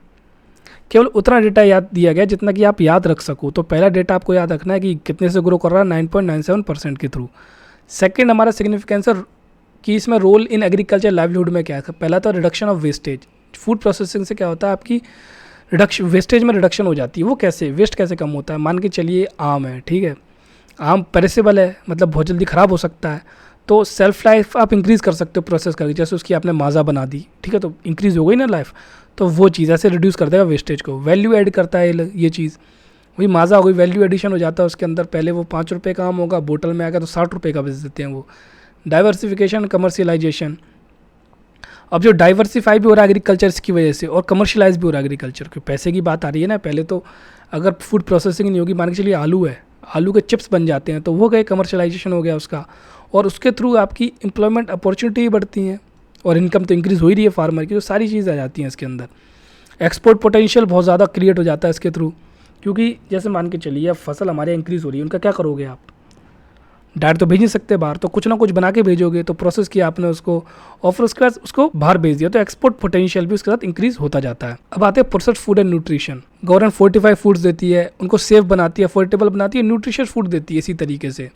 केवल उतना डेटा याद दिया गया जितना कि आप याद रख सको। तो पहला डेटा आपको याद रखना है कि कितने से ग्रो कर रहा है, 9.97% के थ्रू। सेकंड हमारा सिग्निफिकेंस है कि इसमें रोल इन एग्रीकल्चर लाइवलीहुड में क्या है। पहला तो reduction of wastage. Food processing से क्या होता है, आपकी रिडक्शन, वेस्टेज में रिडक्शन हो जाती है। वो कैसे, वेस्ट कैसे कम होता है। मान के चलिए आम है, ठीक है, आम पेरिसेबल है, मतलब बहुत जल्दी ख़राब हो सकता है, तो सेल्फ लाइफ आप इंक्रीज़ कर सकते हो प्रोसेस करके। जैसे उसकी आपने माज़ा बना दी, ठीक है, तो इंक्रीज़ हो गई ना लाइफ, तो वो चीज़ ऐसे रिड्यूस कर देगा वेस्टेज को। वैल्यू ऐड करता है ये चीज़, वही माज़ा हो गई, वैल्यू एडिशन हो जाता है उसके अंदर। पहले वो 5 रुपये का आम होगा, बोतल में आएगा तो 60 रुपये का बेच देते हैं वो। Diversification, commercialisation. अब जो डाइवर्सिफाई भी हो रहा है एग्रीकल्चर की वजह से, और कमर्शियलाइज भी हो रहा है एग्रीकल्चर, क्योंकि पैसे की बात आ रही है ना। पहले तो अगर फूड प्रोसेसिंग नहीं होगी, मान के चलिए आलू है, आलू के चिप्स बन जाते हैं, तो वो गए, कमर्शियलाइजेशन हो गया उसका, और उसके थ्रू आपकी एम्प्लॉयमेंट अपॉर्चुनिटी बढ़ती हैं, और इनकम तो इंक्रीज़ हो ही रही है फार्मर की। तो सारी चीज़ आ जाती हैं इसके अंदर। एक्सपोर्ट पोटेंशियल बहुत ज़्यादा क्रिएट हो जाता है इसके थ्रू, क्योंकि जैसे मान के चलिए अब फसल हमारे इंक्रीज़ हो रही है, उनका क्या करोगे आप, डायरेक्ट तो भेज नहीं सकते बाहर, तो कुछ ना कुछ बना के भेजोगे। तो प्रोसेस किया आपने उसको, और फिर उसके बाद उसको बाहर भेज दिया, तो एक्सपोर्ट पोटेंशियल भी उसके साथ इंक्रीज होता जाता है। अब आते हैं processed food and nutrition. Government fortified foods देती है, उनको सेफ बनाती है, अफोर्डेबल बनाती है, न्यूट्रिशियस फूड देती है इसी तरीके से।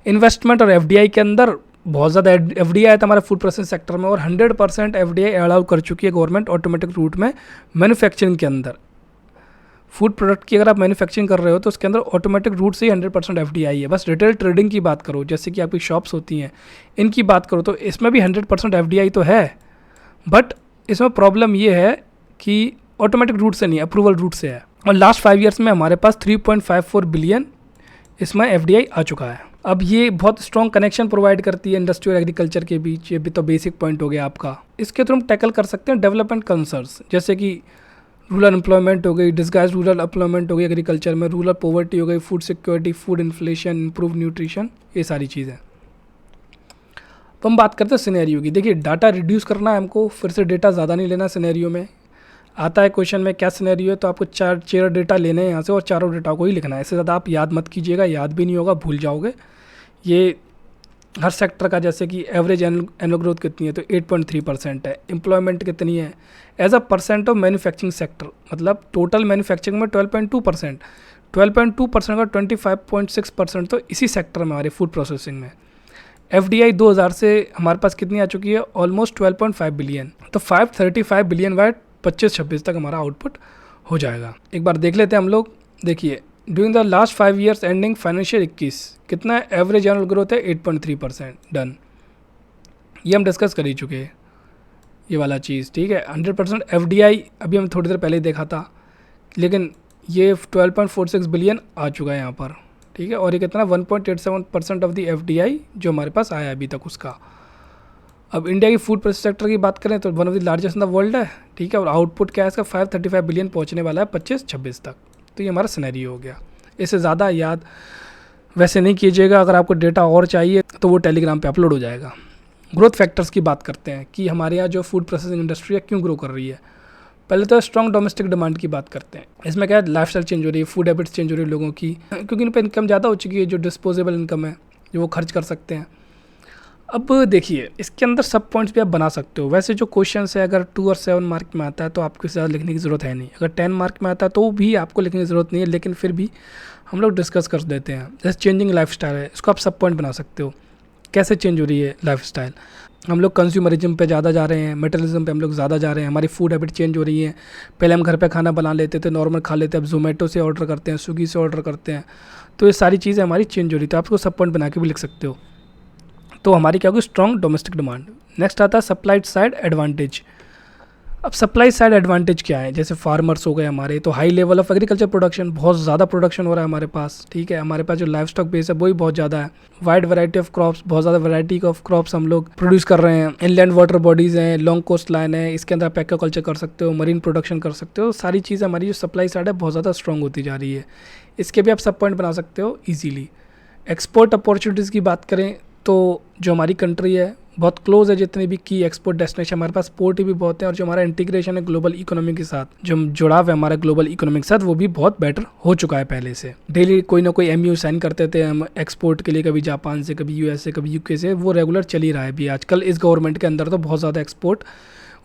इन्वेस्टमेंट और एफडीआई के अंदर बहुत ज़्यादा एफडीआई है हमारे फूड प्रोसेसिंग सेक्टर में, और 100% एफडीआई अलाउ कर चुकी है गवर्नमेंट ऑटोमेटिक रूट में मैन्युफैक्चरिंग के अंदर। फूड प्रोडक्ट की अगर आप मैन्युफैक्चरिंग कर रहे हो तो उसके अंदर ऑटोमेटिक रूट से ही 100% एफडीआई है। बस रिटेल ट्रेडिंग की बात करो, जैसे कि आपकी शॉप्स होती हैं, इनकी बात करो, तो इसमें भी 100% एफडीआई तो है, बट इसमें प्रॉब्लम ये है कि ऑटोमेटिक रूट से नहीं, अप्रूवल रूट से है। और लास्ट 5 ईयर्स में हमारे पास 3.54 बिलियन इसमें एफडीआई आ चुका है। अब ये बहुत स्ट्रॉन्ग कनेक्शन प्रोवाइड करती है इंडस्ट्री और एग्रीकल्चर के बीच। ये भी तो बेसिक पॉइंट हो गया आपका। इसके थ्रू हम टैकल कर सकते हैं डेवलपमेंट कंसर्न्स, जैसे कि रूरल एम्प्लॉयमेंट हो गई, डिस्गाइज रूरल एम्प्लॉयमेंट हो गई एग्रीकल्चर में, रूरल पॉवर्टी हो गई, food security, food inflation, improve nutrition, ये सारी चीज़ें। हम बात करते हैं सिनेरियो की। देखिए डाटा रिड्यूस करना है हमको, फिर से डेटा ज़्यादा नहीं लेना सिनेरियो में। आता है क्वेश्चन में क्या सिनेरियो है, तो आपको चार डेटा लेने हैं यहाँ से और चारों डेटा को ही लिखना है। इससे ज़्यादा आप याद मत कीजिएगा, याद भी नहीं होगा, भूल जाओगे। ये हर सेक्टर का, जैसे कि एवरेज एनुअल ग्रोथ कितनी है, तो 8.3% है। एम्प्लॉयमेंट कितनी है as a percent of manufacturing sector, मतलब टोटल मैन्युफैक्चरिंग में 12.2%, 12.2% का 25.6% तो इसी सेक्टर में हमारे फूड प्रोसेसिंग में। FDI 2000 से हमारे पास कितनी आ चुकी है, ऑलमोस्ट 12.5 बिलियन। तो 535 बिलियन बाय 25-26 तक हमारा आउटपुट हो जाएगा। एक बार देख लेते हैं हम लोग। देखिए during the last 5 years ending financial 21 कितना एवरेज एनुअल ग्रोथ है, 8.3%। डन, ये हम डिस्कस कर ही चुके हैं ये वाला चीज़, ठीक है। 100% FDI अभी हम थोड़ी देर पहले ही देखा था, लेकिन ये 12.46 बिलियन आ चुका है यहाँ पर, ठीक है। और ये कितना 1.87% ऑफ द FDI जो हमारे पास आया अभी तक उसका। अब इंडिया की फूड प्रोसेस सेक्टर की बात करें तो one of the largest in the world है, ठीक है। और आउटपुट क्या है इसका, 535 बिलियन पहुँचने वाला है 25-26 तक। तो ये हमारा सिनेरियो हो गया। इससे ज़्यादा याद वैसे नहीं कीजिएगा, अगर आपको डेटा और चाहिए तो वो टेलीग्राम पे अपलोड हो जाएगा। ग्रोथ फैक्टर्स की बात करते हैं कि हमारे यहाँ जो फूड प्रोसेसिंग इंडस्ट्री है क्यों ग्रो कर रही है। पहले तो स्ट्रॉन्ग डोमेस्टिक डिमांड की बात करते हैं। इसमें क्या है, लाइफस्टाइल चेंज हो रही है, फूड हैबिट्स चेंज हो रही है लोगों की, क्योंकि इन पर इनकम ज़्यादा हो चुकी है, जो डिस्पोजेबल इनकम है जो वो खर्च कर सकते हैं। अब देखिए इसके अंदर सब पॉइंट्स भी आप बना सकते हो। वैसे जो क्वेश्चन है अगर 2 और 7 मार्क में आता है तो आपको ज़्यादा लिखने की ज़रूरत है नहीं। अगर 10 मार्क में आता है तो भी आपको लिखने की ज़रूरत नहीं है, लेकिन फिर भी हम लोग डिस्कस कर देते हैं। जैसे चेंजिंग लाइफस्टाइल है, इसको आप सब पॉइंट बना सकते हो। कैसे चेंज हो रही है लाइफस्टाइल, हम लोग कंज्यूमरिज्म पे ज़्यादा जा रहे हैं, मेटलिज्म पे हम लोग ज़्यादा जा रहे हैं, हमारी फूड हैबिट चेंज हो रही है। पहले हम घर पे खाना बना लेते थे, नॉर्मल खा लेते, अब जोमेटो से ऑर्डर करते हैं, स्विगी से ऑर्डर करते हैं। तो ये सारी चीज़ें हमारी चेंज हो रही है, तो आप इसको सब पॉइंट बना के भी लिख सकते हो। तो हमारी क्या होगी, स्ट्रॉन्ग डोमेस्टिक डिमांड। नेक्स्ट आता है सप्लाई साइड एडवांटेज। अब सप्लाई साइड एडवांटेज क्या है, जैसे फार्मर्स हो गए हमारे, तो high level of agriculture production, बहुत ज़्यादा प्रोडक्शन हो रहा है हमारे पास, ठीक है। हमारे पास जो लाइफ स्टॉक बेस है वो ही बहुत ज़्यादा है। वाइड वैरायटी ऑफ क्रॉप्स, बहुत ज़्यादा वैरायटी ऑफ क्रॉप्स हम लोग प्रोड्यूस कर रहे हैं। इनलैंड वाटर बॉडीज़ हैं, लॉन्ग कोस्ट लाइन है, इसके अंदर आप एक्वाकल्चर कर सकते हो, मरीन प्रोडक्शन कर सकते हो। सारी चीज़ें हमारी जो सप्लाई साइड है बहुत ज़्यादा स्ट्रॉन्ग होती जा रही है। इसके भी आप सब पॉइंट बना सकते हो ईजीली। एक्सपोर्ट अपॉर्चुनिटीज़ की बात करें तो जो हमारी कंट्री है बहुत क्लोज है, जितनी भी की एक्सपोर्ट डेस्टिनेशन, हमारे पास पोर्ट भी बहुत है, और जो हमारा इंटीग्रेशन है ग्लोबल इकोनॉमी के साथ, जो जुड़ाव है हमारा ग्लोबल इकोनॉमी के साथ, वो भी बहुत बेटर हो चुका है पहले से। डेली कोई ना कोई MOU साइन करते थे हम एक्सपोर्ट के लिए, कभी जापान से, कभी US से, कभी UK से, वो रेगुलर चल ही रहा है अभी आजकल। इस गवर्नमेंट के अंदर तो बहुत ज़्यादा एक्सपोर्ट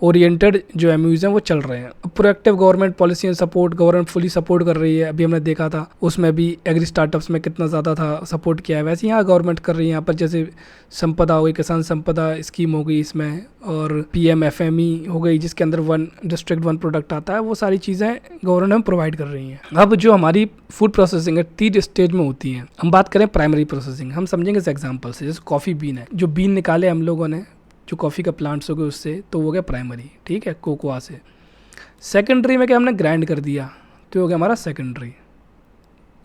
ओरिएंटेड जो MOUs हैं वो चल रहे हैं। Proactive government policy and support, government fully support कर रही है। अभी हमने देखा था उसमें भी एग्री स्टार्टअप्स में कितना ज़्यादा था सपोर्ट किया है, वैसे यहाँ गवर्नमेंट कर रही है। यहाँ पर जैसे संपदा हो गई, किसान संपदा स्कीम हो गई इसमें, और PMFME हो गई जिसके अंदर 1 डिस्ट्रिक्ट 1 प्रोडक्ट आता है, वो सारी चीज़ें गवर्नमेंट प्रोवाइड कर रही हैं। अब जो हमारी फूड प्रोसेसिंग है 3 स्टेज में होती है। हम बात करें प्राइमरी प्रोसेसिंग, हम समझेंगे इस एग्जाम्पल से, जैसे कॉफ़ी बीन है, जो बीन निकाले हम लोगों ने, जो कॉफ़ी का प्लांट्स हो गए उससे, तो वो हो गया प्राइमरी, ठीक है, कोकोआ से। सेकेंडरी में क्या हमने ग्राइंड कर दिया, तो हो गया हमारा सेकेंडरी।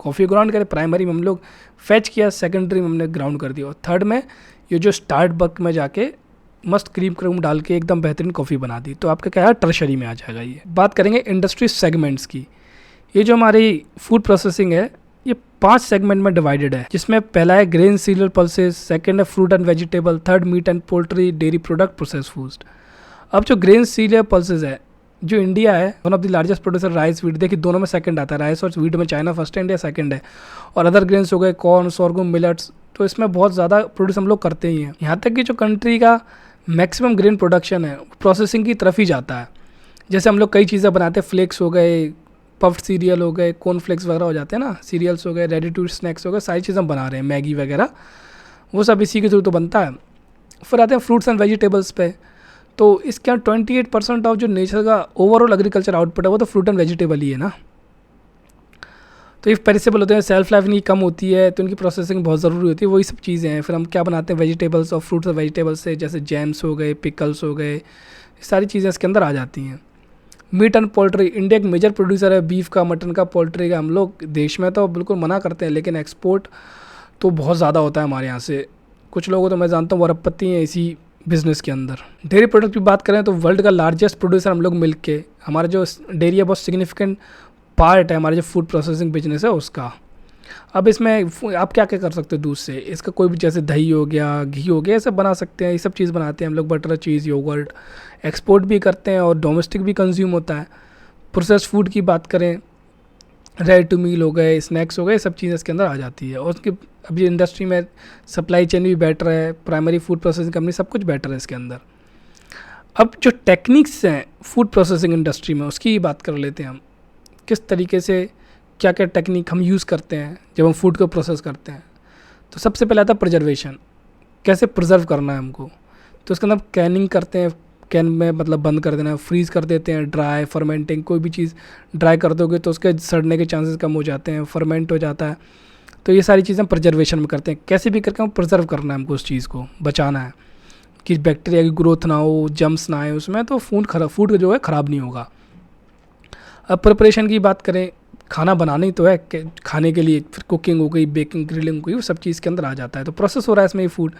कॉफ़ी ग्राउंड करे, प्राइमरी में हम लोग फैच किया, सेकेंडरी में हमने ग्राउंड कर दिया, और थर्ड में ये जो स्टार्ट बक में जाके मस्त क्रीम डाल के एकदम बेहतरीन कॉफ़ी बना दी, तो आपका क्या है, टर्शरी में आ जाएगा ये। बात करेंगे इंडस्ट्री सेगमेंट्स की। ये जो हमारी फूड प्रोसेसिंग है ये 5 सेगमेंट में डिवाइडेड है, जिसमें पहला है ग्रेन सीरियल पल्सेस, सेकंड है fruit and vegetable, third meat and poultry, dairy product, process foods. अब जो ग्रेन सीरियल पल्सेस है, जो इंडिया है one of the largest producer rice wheat, देखिए दोनों में सेकंड आता है, राइस और वीट में चाइना फर्स्ट है, इंडिया सेकंड है। और अदर ग्रेन्स हो गए कॉर्न, सोरगम, मिलेट्स, तो इसमें बहुत ज़्यादा प्रोड्यूस हम लोग करते ही हैं। यहाँ तक कि जो कंट्री का मैक्सिमम ग्रेन प्रोडक्शन है प्रोसेसिंग की तरफ ही जाता है। जैसे हम लोग कई चीज़ें बनाते हैं, फ्लेक्स हो गए, पफ्ड सीरियल हो गए, कॉर्नफ्लेक्स वगैरह हो जाते हैं ना, सीरियल्स हो गए, रेडी टू स्नैक्स हो गए, सारी चीज़ें हम बना रहे हैं, मैगी वगैरह, वो सब इसी के थ्रू तो बनता है। फिर आते हैं फ्रूट्स एंड वेजिटेबल्स पे, तो इसके यहाँ 28% ऑफ जो नेचर का ओवरऑल एग्रीकल्चर आउटपुट है वो तो फ्रूट एंड वेजिटेबल ही है ना। तो ये पेरिसेबल होते हैं, सेल्फ लाइफ इनकी कम होती है, तो इनकी प्रोसेसिंग बहुत ज़रूरी होती है, वही सब चीज़ें हैं। फिर हम क्या बनाते हैं वेजिटेबल्स और फ्रूट्स और वेजिटेबल्स से, जैसे जैम्स हो गए, पिकल्स हो गए, सारी चीज़ें इसके अंदर आ जाती हैं। मीट एंड पोल्ट्री, इंडिया एक मेजर प्रोड्यूसर है बीफ का, मटन का, पोल्ट्री का। हम लोग देश में तो बिल्कुल मना करते हैं, लेकिन एक्सपोर्ट तो बहुत ज़्यादा होता है हमारे यहाँ से। कुछ लोगों तो मैं जानता हूँ वो अरबपति हैं इसी बिज़नेस के अंदर। डेयरी प्रोडक्ट की बात करें तो वर्ल्ड का लार्जेस्ट प्रोड्यूसर हम लोग मिल्क के, हमारा जो डेयरी है बहुत सिग्निफिकेंट पार्ट है हमारे जो फूड प्रोसेसिंग बिजनेस है उसका। अब इसमें आप क्या क्या कर सकते हो दूध से, इसका कोई भी जैसे दही हो गया, घी हो गया, ये सब बना सकते हैं, ये सब चीज़ बनाते हैं हम लोग, बटर, चीज़, योगर्ट एक्सपोर्ट भी करते हैं और डोमेस्टिक भी कंज्यूम होता है। प्रोसेस्ड फूड की बात करें, रेडी टू मील हो गए, स्नैक्स हो गए, सब चीज़ें इसके अंदर आ जाती है। और उसकी अभी इंडस्ट्री में सप्लाई चेन भी बेटर है, प्राइमरी फूड प्रोसेसिंग कंपनी, सब कुछ बेटर है इसके अंदर। अब जो टेक्निक्स हैं फूड प्रोसेसिंग इंडस्ट्री में, उसकी ही बात कर लेते हैं हम, किस तरीके से क्या क्या टेक्निक हम यूज़ करते हैं जब हम फूड को प्रोसेस करते हैं। तो सबसे पहले आता है प्रिजर्वेशन, कैसे प्रिजर्व करना है हमको। तो उसके अंदर कैनिंग करते हैं, कैन में मतलब बंद कर देना, फ्रीज़ कर देते हैं, ड्राई फर्मेंटिंग, कोई भी चीज़ ड्राई कर दोगे तो उसके सड़ने के चांसेस कम हो जाते हैं, फर्मेंट हो जाता है। तो ये सारी चीज़ें प्रिजर्वेशन में करते हैं, कैसे भी करके हम प्रिजर्व करना है हमको, उस चीज़ को बचाना है कि बैक्टीरिया की ग्रोथ ना हो, जम्स ना आए उसमें, तो फूड जो है ख़राब नहीं होगा। अब प्रिपरेशन की बात करें, खाना बनाना ही तो है खाने के लिए, फिर कुकिंग हो गई, बेकिंग, ग्रिलिंग हो गई, वो सब चीज़ के अंदर आ जाता है। तो प्रोसेस हो रहा है इसमें ही फूड,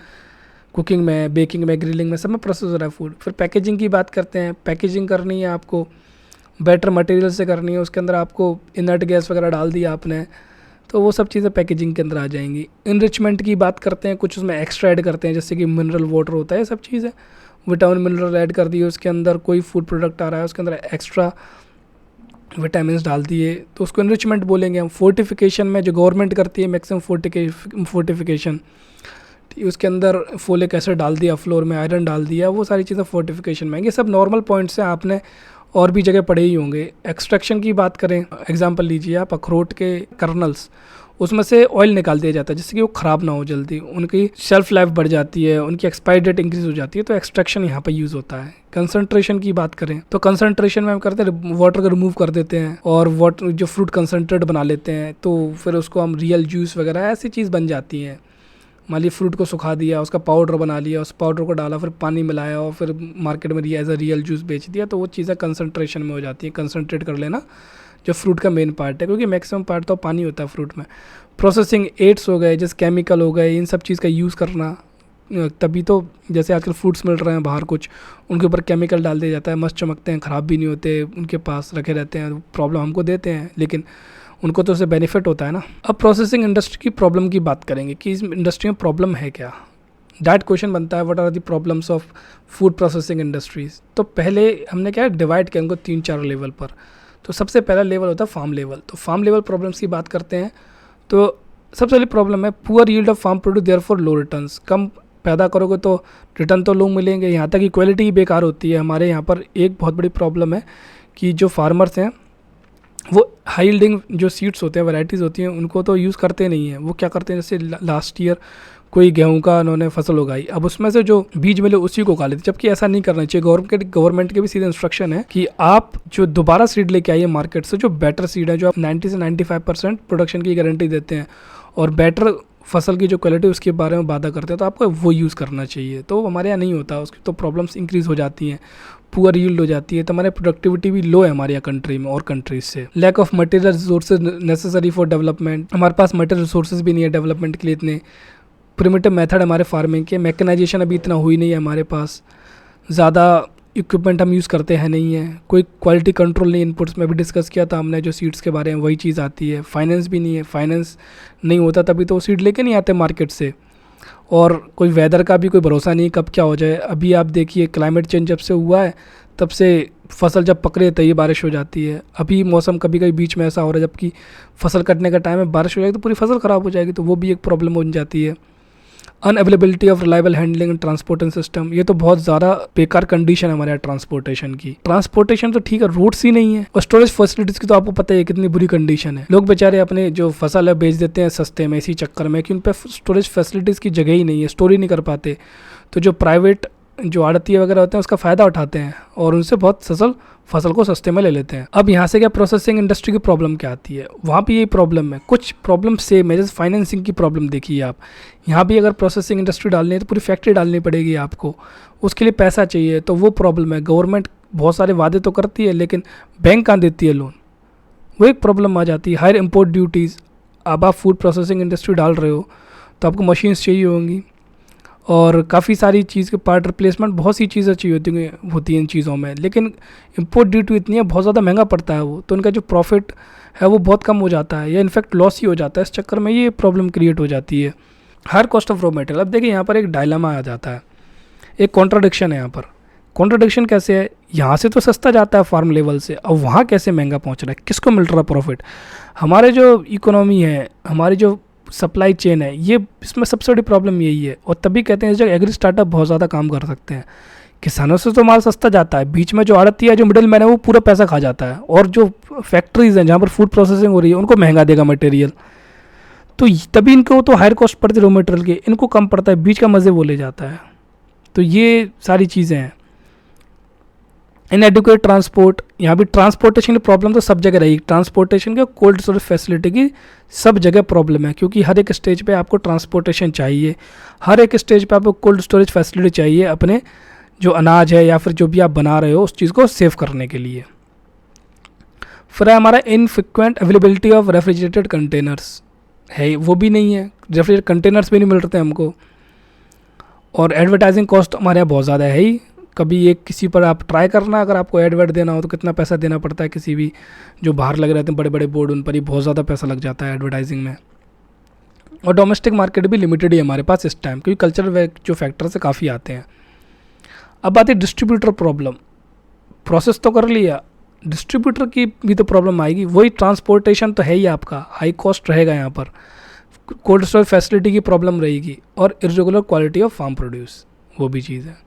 कुकिंग में, बेकिंग में, ग्रिलिंग में, सब में प्रोसेस हो रहा है फूड। फिर पैकेजिंग की बात करते हैं, पैकेजिंग करनी है आपको बेटर मटेरियल से करनी है, उसके अंदर आपको इनर्ट गैस वगैरह डाल दिया आपने, तो वो सब चीज़ें पैकेजिंग के अंदर आ जाएंगी। इनरिचमेंट की बात करते हैं, कुछ उसमें एक्स्ट्रा ऐड करते हैं, जैसे कि मिनरल वाटर होता है, सब चीज़ें विटामिन मिनरल ऐड कर दिए उसके अंदर, कोई फूड प्रोडक्ट आ रहा है उसके अंदर एक्स्ट्रा विटामिन डाल दिए, तो उसको इनरिचमेंट बोलेंगे हम। फोर्टिफिकेशन में जो गवर्नमेंट करती है मैक्सिमम फोर्टिफिकेशन, उसके अंदर फोलिक एसिड डाल दिया, फ्लोर में आयरन डाल दिया, वो सारी चीज़ें फोर्टिफिकेशन में। ये सब नॉर्मल पॉइंट्स हैं, आपने और भी जगह पढ़े ही होंगे। एक्सट्रैक्शन की बात करें, एग्जांपल लीजिए आप, अखरोट के कर्नल्स, उसमें से ऑयल निकाल दिया जाता है जिससे कि वो ख़राब ना हो जल्दी, उनकी शेल्फ लाइफ बढ़ जाती है, उनकी एक्सपायरी डेट इंक्रीज हो जाती है, तो एक्सट्रैक्शन यहाँ पर यूज़ होता है। कंसंट्रेशन की बात करें तो कंसंट्रेशन में हम करते हैं वाटर को रिमूव कर देते हैं और वाटर जो फ्रूट कंसनट्रेट बना लेते हैं, तो फिर उसको हम रियल जूस वगैरह ऐसी चीज़ बन जाती है। मान लीजिए फ्रूट को सुखा दिया, उसका पाउडर बना लिया, उस पाउडर को डाला, फिर पानी मिलाया और फिर मार्केट में एज अ रियल जूस बेच दिया, तो वो चीज़ें कंसंट्रेशन में हो जाती है। कंसंट्रेट कर लेना जो फ्रूट का मेन पार्ट है, क्योंकि मैक्सिमम पार्ट तो पानी होता है फ्रूट में। प्रोसेसिंग एड्स हो गए, जैसे केमिकल हो गए, इन सब चीज़ का यूज़ करना, तभी तो जैसे आजकल फ्रूट्स मिल रहे हैं बाहर कुछ, उनके ऊपर केमिकल डाल दिया जाता है, मस्त चमकते हैं, ख़राब भी नहीं होते, उनके पास रखे रहते हैं, प्रॉब्लम हमको देते हैं, लेकिन उनको तो उससे बेनिफिट होता है ना। अब प्रोसेसिंग इंडस्ट्री की प्रॉब्लम की बात करेंगे कि इस इंडस्ट्री में प्रॉब्लम है क्या। दैट क्वेश्चन बनता है, what are the problems of food processing industries. तो पहले हमने क्या डिवाइड किया उनको 3-4 लेवल पर। तो सबसे पहला लेवल होता है फार्म लेवल। तो फार्म लेवल प्रॉब्लम्स की बात करते हैं तो सबसे पहले प्रॉब्लम है poor yield of farm produce, therefore low returns. कम पैदा करोगे तो रिटर्न तो लो मिलेंगे, यहाँ तक कि क्वालिटी ही बेकार होती है। हमारे यहाँ पर एक बहुत बड़ी प्रॉब्लम है कि जो फार्मर्स हैं वो हाई यील्डिंग जो सीड्स होते हैं, वैराइटीज़ होती हैं, उनको तो यूज़ करते नहीं हैं। वो क्या करते हैं, जैसे लास्ट ईयर कोई गेहूं का उन्होंने फसल उगाई, अब उसमें से जो बीज मिले उसी को उगा लेते, जबकि ऐसा नहीं करना चाहिए। गवर्नमेंट के भी सीधे इंस्ट्रक्शन है कि आप जो दोबारा सीड लेके आइए मार्केट से, जो बेटर सीड है, जो आप 90 से 95% प्रोडक्शन की गारंटी देते हैं और बेटर फसल की जो क्वालिटी उसके बारे में वादा करते हैं, तो आपको वो यूज़ करना चाहिए। तो हमारे यहाँ नहीं होता, उसकी तो प्रॉब्लम्स इंक्रीज़ हो जाती हैं, पुअर यील्ड हो जाती है, तो हमारे प्रोडक्टिविटी भी लो है हमारे यहाँ कंट्री में और कंट्रीज से। Lack of material resources necessary for development, हमारे पास मटेरियल रिसोर्सेज भी नहीं है डेवलपमेंट के लिए इतने। प्रिमिटिव मेथड हमारे फार्मिंग के, मैकेनाइजेशन अभी इतना हुई नहीं है हमारे पास, ज़्यादा इक्विपमेंट हम यूज़ करते हैं नहीं है, कोई क्वालिटी कंट्रोल नहीं, इनपुट्स में भी डिस्कस किया था हमने जो सीड्स के बारे में, वही चीज़ आती है। फाइनेंस भी नहीं है, फाइनेंस नहीं होता तभी तो सीड लेके नहीं आते मार्केट से। और कोई वेदर का भी कोई भरोसा नहीं कब क्या हो जाए। अभी आप देखिए क्लाइमेट चेंज जब से हुआ है तब से फसल जब पकड़े तभी बारिश हो जाती है। अभी मौसम कभी कभी बीच में ऐसा हो रहा है जबकि फसल कटने का टाइम है, बारिश हो जाएगी तो पूरी फसल ख़राब हो जाएगी, तो वो भी एक प्रॉब्लम हो जाती है। Unavailability of reliable handling and transportation system, ये तो बहुत ज़्यादा बेकार कंडीशन है हमारे यहाँ ट्रांसपोर्टेशन की। ट्रांसपोर्टेशन तो ठीक है, रोड्स ही नहीं है, और स्टोरेज फैसिलिटीज़ की तो आपको पता है कितनी बुरी कंडीशन है। लोग बेचारे अपने जो फसल है बेच देते हैं सस्ते में इसी चक्कर में कि उन पर स्टोरेज फैसिलिटीज़ की जगह ही नहीं है, स्टोर ही नहीं कर पाते। तो जो प्राइवेट जो आड़तिया वगैरह होते हैं उसका फ़ायदा उठाते हैं और उनसे बहुत फसल को सस्ते में ले लेते हैं। अब यहाँ से क्या प्रोसेसिंग इंडस्ट्री की प्रॉब्लम क्या आती है, वहाँ भी यही प्रॉब्लम है। कुछ प्रॉब्लम सेम है, जैसे फाइनेंसिंग की प्रॉब्लम देखिए आप, यहाँ भी अगर प्रोसेसिंग इंडस्ट्री डालनी है तो पूरी फैक्ट्री डालनी पड़ेगी आपको, उसके लिए पैसा चाहिए, तो वो प्रॉब्लम है। गवर्नमेंट बहुत सारे वादे तो करती है लेकिन बैंक कहाँ देती है लोन, वो एक प्रॉब्लम आ जाती है। हायर इम्पोर्ट ड्यूटीज़, अब आप फूड प्रोसेसिंग इंडस्ट्री डाल रहे हो तो आपको मशीन्स चाहिए होंगी और काफ़ी सारी चीज़ के पार्ट रिप्लेसमेंट, बहुत सी चीज़ें चाहिए होती हैं इन चीज़ों में, लेकिन इंपोर्ट ड्यूटी इतनी है, बहुत ज़्यादा महंगा पड़ता है वो, तो उनका जो प्रॉफिट है वो बहुत कम हो जाता है या इनफैक्ट लॉस ही हो जाता है। इस चक्कर में ये प्रॉब्लम क्रिएट हो जाती है। Higher cost of raw material. अब देखिए यहाँ पर एक डायलेमा आ जाता है, एक कॉन्ट्राडिक्शन है यहाँ पर। कॉन्ट्राडिक्शन कैसे है, यहाँ से तो सस्ता जाता है फार्म लेवल से, अब वहाँ कैसे महंगा पहुँच रहा है, किसको मिल रहा है प्रॉफिट? हमारे जो इकोनॉमी है, हमारी जो सप्लाई चेन है, ये इसमें सबसे बड़ी प्रॉब्लम यही है। और तभी कहते हैं इस जगह एग्री स्टार्टअप बहुत ज़्यादा काम कर सकते हैं। किसानों से तो माल सस्ता जाता है, बीच में जो आड़ती है, जो मिडिल मैन है, वो पूरा पैसा खा जाता है, और जो फैक्ट्रीज हैं जहाँ पर फूड प्रोसेसिंग हो रही है उनको महंगा देगा मटेरियल, तो तभी इनको तो हायर कॉस्ट पड़ती है रॉ मटेरियल की, इनको कम पड़ता है, बीच का मज़े वो ले जाता है। तो ये सारी चीज़ें हैं। इनएडुकेट ट्रांसपोर्ट, यहाँ भी ट्रांसपोर्टेशन की प्रॉब्लम तो सब जगह रहेगी। ट्रांसपोर्टेशन के, कोल्ड स्टोरेज फैसिलिटी की सब जगह प्रॉब्लम है, क्योंकि हर एक स्टेज पे आपको ट्रांसपोर्टेशन चाहिए, हर एक स्टेज पे आपको कोल्ड स्टोरेज फैसिलिटी चाहिए अपने जो अनाज है या फिर जो भी आप बना रहे हो उस चीज़ को सेव करने के लिए। फिर है हमारा infrequent availability of refrigerated containers, है वो भी नहीं है, रेफ्रिजरेटेड कंटेनर्स भी नहीं मिल रहे हमको। और एडवर्टाइजिंग कॉस्ट हमारे यहाँ बहुत ज़्यादा है ही। कभी एक किसी पर आप ट्राई करना, अगर आपको एडवर्ट देना हो तो कितना पैसा देना पड़ता है, किसी भी जो बाहर लगे रहते हैं बड़े बड़े बोर्ड, उन पर ही बहुत ज़्यादा पैसा लग जाता है एडवर्टाइजिंग में। और डोमेस्टिक मार्केट भी लिमिटेड ही है हमारे पास इस टाइम, क्योंकि कल्चरल जो फैक्टर से काफ़ी आते हैं। अब आती है डिस्ट्रीब्यूटर प्रॉब्लम। प्रोसेस तो कर लिया, डिस्ट्रीब्यूटर की भी तो प्रॉब्लम आएगी। वही ट्रांसपोर्टेशन तो है ही आपका, हाई कॉस्ट रहेगा यहाँ पर, कोल्ड स्टोरेज फैसिलिटी की प्रॉब्लम रहेगी, और irregular quality of farm produce, वो भी चीज़ है।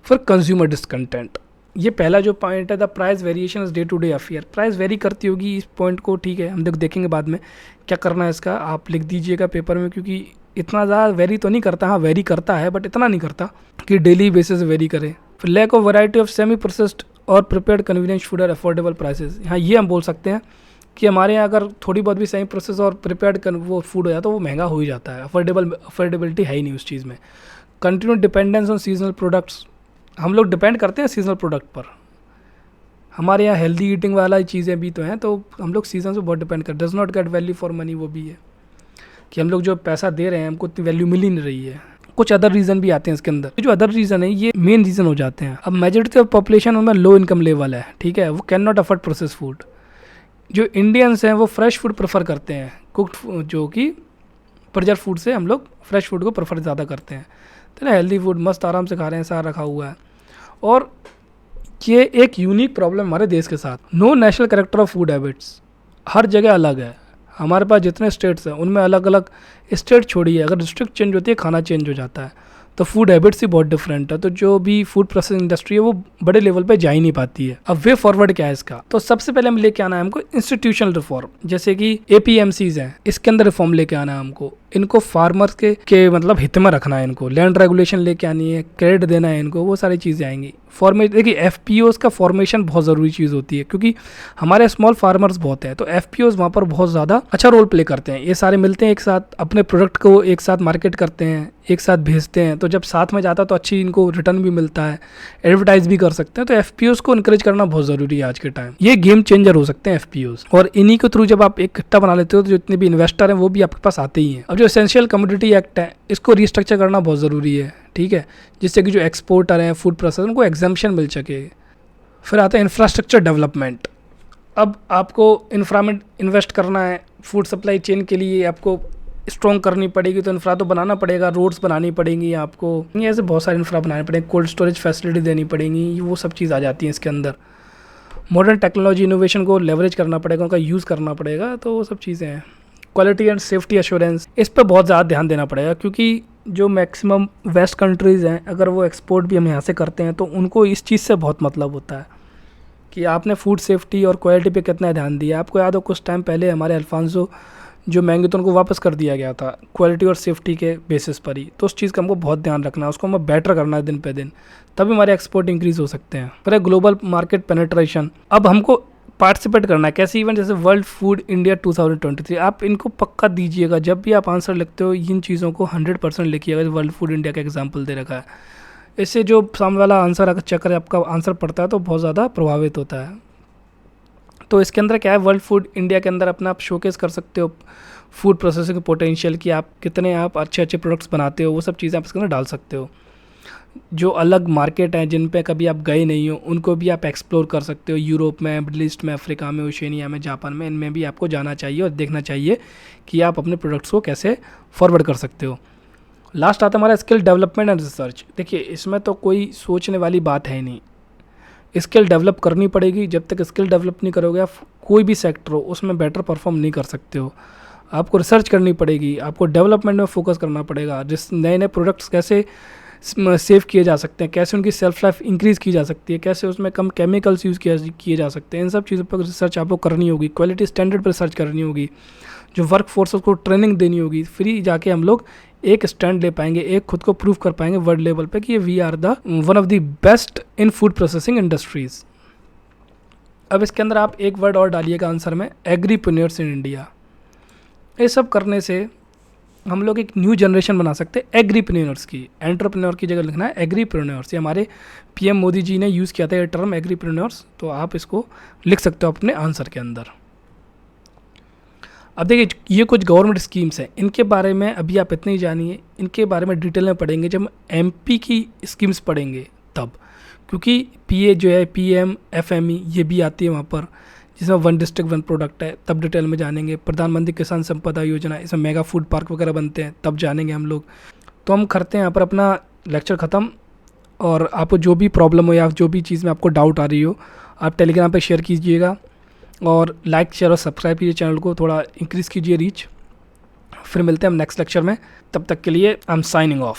फिर कंज्यूमर डिसकंटेंट, ये पहला जो पॉइंट है, the price variation is day to day affair. Price vary करती होगी, इस पॉइंट को ठीक है हम देखेंगे बाद में क्या करना है इसका, आप लिख दीजिएगा पेपर में, क्योंकि इतना ज़्यादा वेरी तो नहीं करता, हाँ वेरी करता है बट इतना नहीं करता कि डेली बेसिस वेरी करे। फिर lack of variety of semi processed और प्रिपेयर्ड कन्वीनियंस फूड और अफोर्डेबल प्राइसेस। यहाँ ये हम बोल सकते हैं कि हमारे यहाँ अगर थोड़ी बहुत भी सेमी प्रोसेस और प्रिपेयर्ड वो फूड हो जाता है तो वो महंगा हो ही जाता है, अफोर्डेबिलिटी है ही नहीं उस चीज़ में। Continue dependence on seasonal products, हम लोग डिपेंड करते हैं सीजनल प्रोडक्ट पर। हमारे यहाँ हेल्दी ईटिंग वाला चीज़ें भी तो हैं, तो हम लोग सीजन से बहुत डिपेंड करते हैं। Does not get value for money, वो भी है कि हम लोग जो पैसा दे रहे हैं हमको उतनी वैल्यू मिल ही नहीं रही है। कुछ अदर रीज़न भी आते हैं इसके अंदर, जो अदर रीज़न है ये मेन रीज़न हो जाते हैं। अब मेजॉरिटी ऑफ पॉपुलेशन उनमें लो इनकम लेवल है, ठीक है, वो can not afford process food. जो इंडियंस हैं वो फ्रेश फूड प्रेफर करते हैं, कुक्ड जो कि प्रिजर्व फूड से हम लोग फ्रेश फूड को प्रेफर ज़्यादा करते हैं। तो ना हेल्दी फूड मस्त आराम से खा रहे हैं, सारा रखा हुआ है। और ये एक यूनिक प्रॉब्लम हमारे देश के साथ, no national character of food habits, हर जगह अलग है। हमारे पास जितने स्टेट्स हैं उनमें अलग अलग, स्टेट छोड़िए, अगर डिस्ट्रिक्ट चेंज होती है खाना चेंज हो जाता है, तो फूड हैबिट्स ही बहुत डिफरेंट है। तो जो भी फूड प्रोसेसिंग इंडस्ट्री है वो बड़े लेवल पे जा ही नहीं पाती है। अब वे फॉरवर्ड क्या है इसका, तो सबसे पहले हम लेके आना है हमको इंस्टीट्यूशनल रिफॉर्म, जैसे कि एपीएमसीज हैं, इसके अंदर रिफॉर्म लेके आना है हमको। इनको फार्मर्स के मतलब हित में रखना है, इनको लैंड रेगुलेशन लेके आनी है, क्रेडिट देना है इनको, वो सारी चीज़ें आएंगी। देखिए एफपीओज का फॉर्मेशन बहुत ज़रूरी चीज़ होती है, क्योंकि हमारे स्मॉल फार्मर्स बहुत हैं, तो एफपीओज वहाँ पर बहुत ज़्यादा अच्छा रोल प्ले करते हैं। ये सारे मिलते हैं एक साथ, अपने प्रोडक्ट को एक साथ मार्केट करते हैं, एक साथ भेजते हैं, तो जब साथ में जाता है तो अच्छी इनको रिटर्न भी मिलता है, एडवर्टाइज भी कर सकते हैं। तो एफपीओज को इनकरेज करना बहुत ज़रूरी है आज के टाइम, ये गेम चेंजर हो सकते हैं एफपीओज। और इन्हीं के थ्रू जब आप एक इकट्ठा बना लेते हो तो जितने भी इन्वेस्टर हैं वो भी आपके पास आते ही हैं। अब जो एसेंशियल कमोडिटी एक्ट है इसको रिस्ट्रक्चर करना बहुत ज़रूरी है, ठीक है, जिससे कि जो एक्सपोर्टर हैं फूड प्रोसेसर उनको एग्जाम्पशन मिल सके। फिर आता है इंफ्रास्ट्रक्चर डेवलपमेंट। अब आपको इंफ्रा में इन्वेस्ट करना है, फूड सप्लाई चेन के लिए आपको स्ट्रॉन्ग करनी पड़ेगी, तो इंफ्रा तो बनाना पड़ेगा, रोड्स बनानी पड़ेंगी आपको, ऐसे बहुत सारे इंफ्रा बनाने पड़ेंगे, कोल्ड स्टोरेज फैसिलिटी देनी पड़ेंगी, वो सब चीज़ आ जाती है इसके अंदर। मॉडर्न टेक्नोलॉजी इनोवेशन को लेवरेज करना पड़ेगा, उनका यूज़ करना पड़ेगा, तो वो सब चीज़ें हैं। क्वालिटी एंड सेफ्टी एश्योरेंस, इस पर बहुत ज़्यादा ध्यान देना पड़ेगा, क्योंकि जो मैक्सिमम वेस्ट कंट्रीज़ हैं अगर वो एक्सपोर्ट भी हम यहाँ से करते हैं तो उनको इस चीज़ से बहुत मतलब होता है कि आपने फूड सेफ्टी और क्वालिटी पे कितना ध्यान दिया। आपको याद हो कुछ टाइम पहले हमारे अल्फांसो जो महंगे तो उनको वापस कर दिया गया था क्वालिटी और सेफ्टी के बेसिस पर ही, तो उस चीज़ का हमको बहुत ध्यान रखना है, उसको हमें बेटर करना है दिन पे दिन, तभी हमारे एक्सपोर्ट इंक्रीज़ हो सकते हैं। फिर ग्लोबल मार्केट पेनिट्रेशन, अब हमको पार्टिसिपेट करना है कैसे इवेंट जैसे वर्ल्ड फूड इंडिया 2023, आप इनको पक्का दीजिएगा जब भी आप आंसर लिखते हो, इन चीज़ों को 100% लिखिएगा। वर्ल्ड फूड इंडिया का एग्जाम्पल दे रखा है, इससे जो सामने वाला आंसर अगर चेक करे आपका आंसर पड़ता है तो बहुत ज़्यादा प्रभावित होता है। तो इसके अंदर क्या है, वर्ल्ड फूड इंडिया के अंदर अपना आप शोकेस कर सकते हो फूड प्रोसेसिंग पोटेंशियल की, आप कितने आप अच्छे अच्छे प्रोडक्ट्स बनाते हो, वो सब चीज़ें आप इसके अंदर डाल सकते हो। जो अलग मार्केट हैं जिन पे कभी आप गए नहीं हो उनको भी आप एक्सप्लोर कर सकते हो, यूरोप में, मिडल ईस्ट में, अफ्रीका में, ओशनिया में, जापान में, इनमें भी आपको जाना चाहिए और देखना चाहिए कि आप अपने प्रोडक्ट्स को कैसे फॉरवर्ड कर सकते हो। लास्ट आता है हमारा स्किल डेवलपमेंट एंड रिसर्च। देखिए इसमें तो कोई सोचने वाली बात है नहीं, स्किल डेवलप करनी पड़ेगी। जब तक स्किल डेवलप नहीं करोगे आप कोई भी सेक्टर हो उसमें बेटर परफॉर्म नहीं कर सकते हो। आपको रिसर्च करनी पड़ेगी, आपको डेवलपमेंट में फोकस करना पड़ेगा, जिस नए नए प्रोडक्ट्स कैसे सेव किए जा सकते हैं, कैसे उनकी सेल्फ लाइफ इंक्रीज़ की जा सकती है, कैसे उसमें कम केमिकल्स यूज़ किए जा सकते हैं, इन सब चीज़ों पर रिसर्च आपको करनी होगी। क्वालिटी स्टैंडर्ड पर रिसर्च करनी होगी, जो वर्क फोर्स को ट्रेनिंग देनी होगी। फिर जाके हम लोग एक स्टैंड ले पाएंगे, एक खुद को प्रूव कर पाएंगे वर्ल्ड लेवल पे कि we are the one of the best in food processing industries. अब इसके अंदर आप एक वर्ड और डालिएगा आंसर में, एग्रीप्रेन्योर्स इन इंडिया। ये सब करने से हम लोग एक न्यू जनरेशन बना सकते हैं एग्रीप्रेन्योर्स की। एंटरप्रेन्योर की जगह लिखना है एग्रीप्रेन्योर्स। ये हमारे पीएम मोदी जी ने यूज़ किया था ये टर्म एग्रीप्रेन्योर्स, तो आप इसको लिख सकते हो अपने आंसर के अंदर। अब देखिए ये कुछ गवर्नमेंट स्कीम्स हैं, इनके बारे में अभी आप इतने ही जानिए, इनके बारे में डिटेल में पढ़ेंगे जब एमपी की स्कीम्स पढ़ेंगे तब, क्योंकि पीए जो है PMFME ये भी आती है वहाँ पर, जिसमें 1 डिस्ट्रिक्ट 1 प्रोडक्ट है, तब डिटेल में जानेंगे। प्रधानमंत्री किसान संपदा योजना, इसमें मेगा फूड पार्क वगैरह बनते हैं, तब जानेंगे हम लोग। तो हम करते हैं यहाँ पर अपना लेक्चर ख़त्म। और आपको जो भी प्रॉब्लम हो या जो भी चीज़ में आपको डाउट आ रही हो आप टेलीग्राम पे शेयर कीजिएगा, और लाइक शेयर और सब्सक्राइब कीजिए, चैनल को थोड़ा इंक्रीज़ कीजिए रीच। फिर मिलते हैं हम नेक्स्ट लेक्चर में, तब तक के लिए आई एम साइनिंग ऑफ।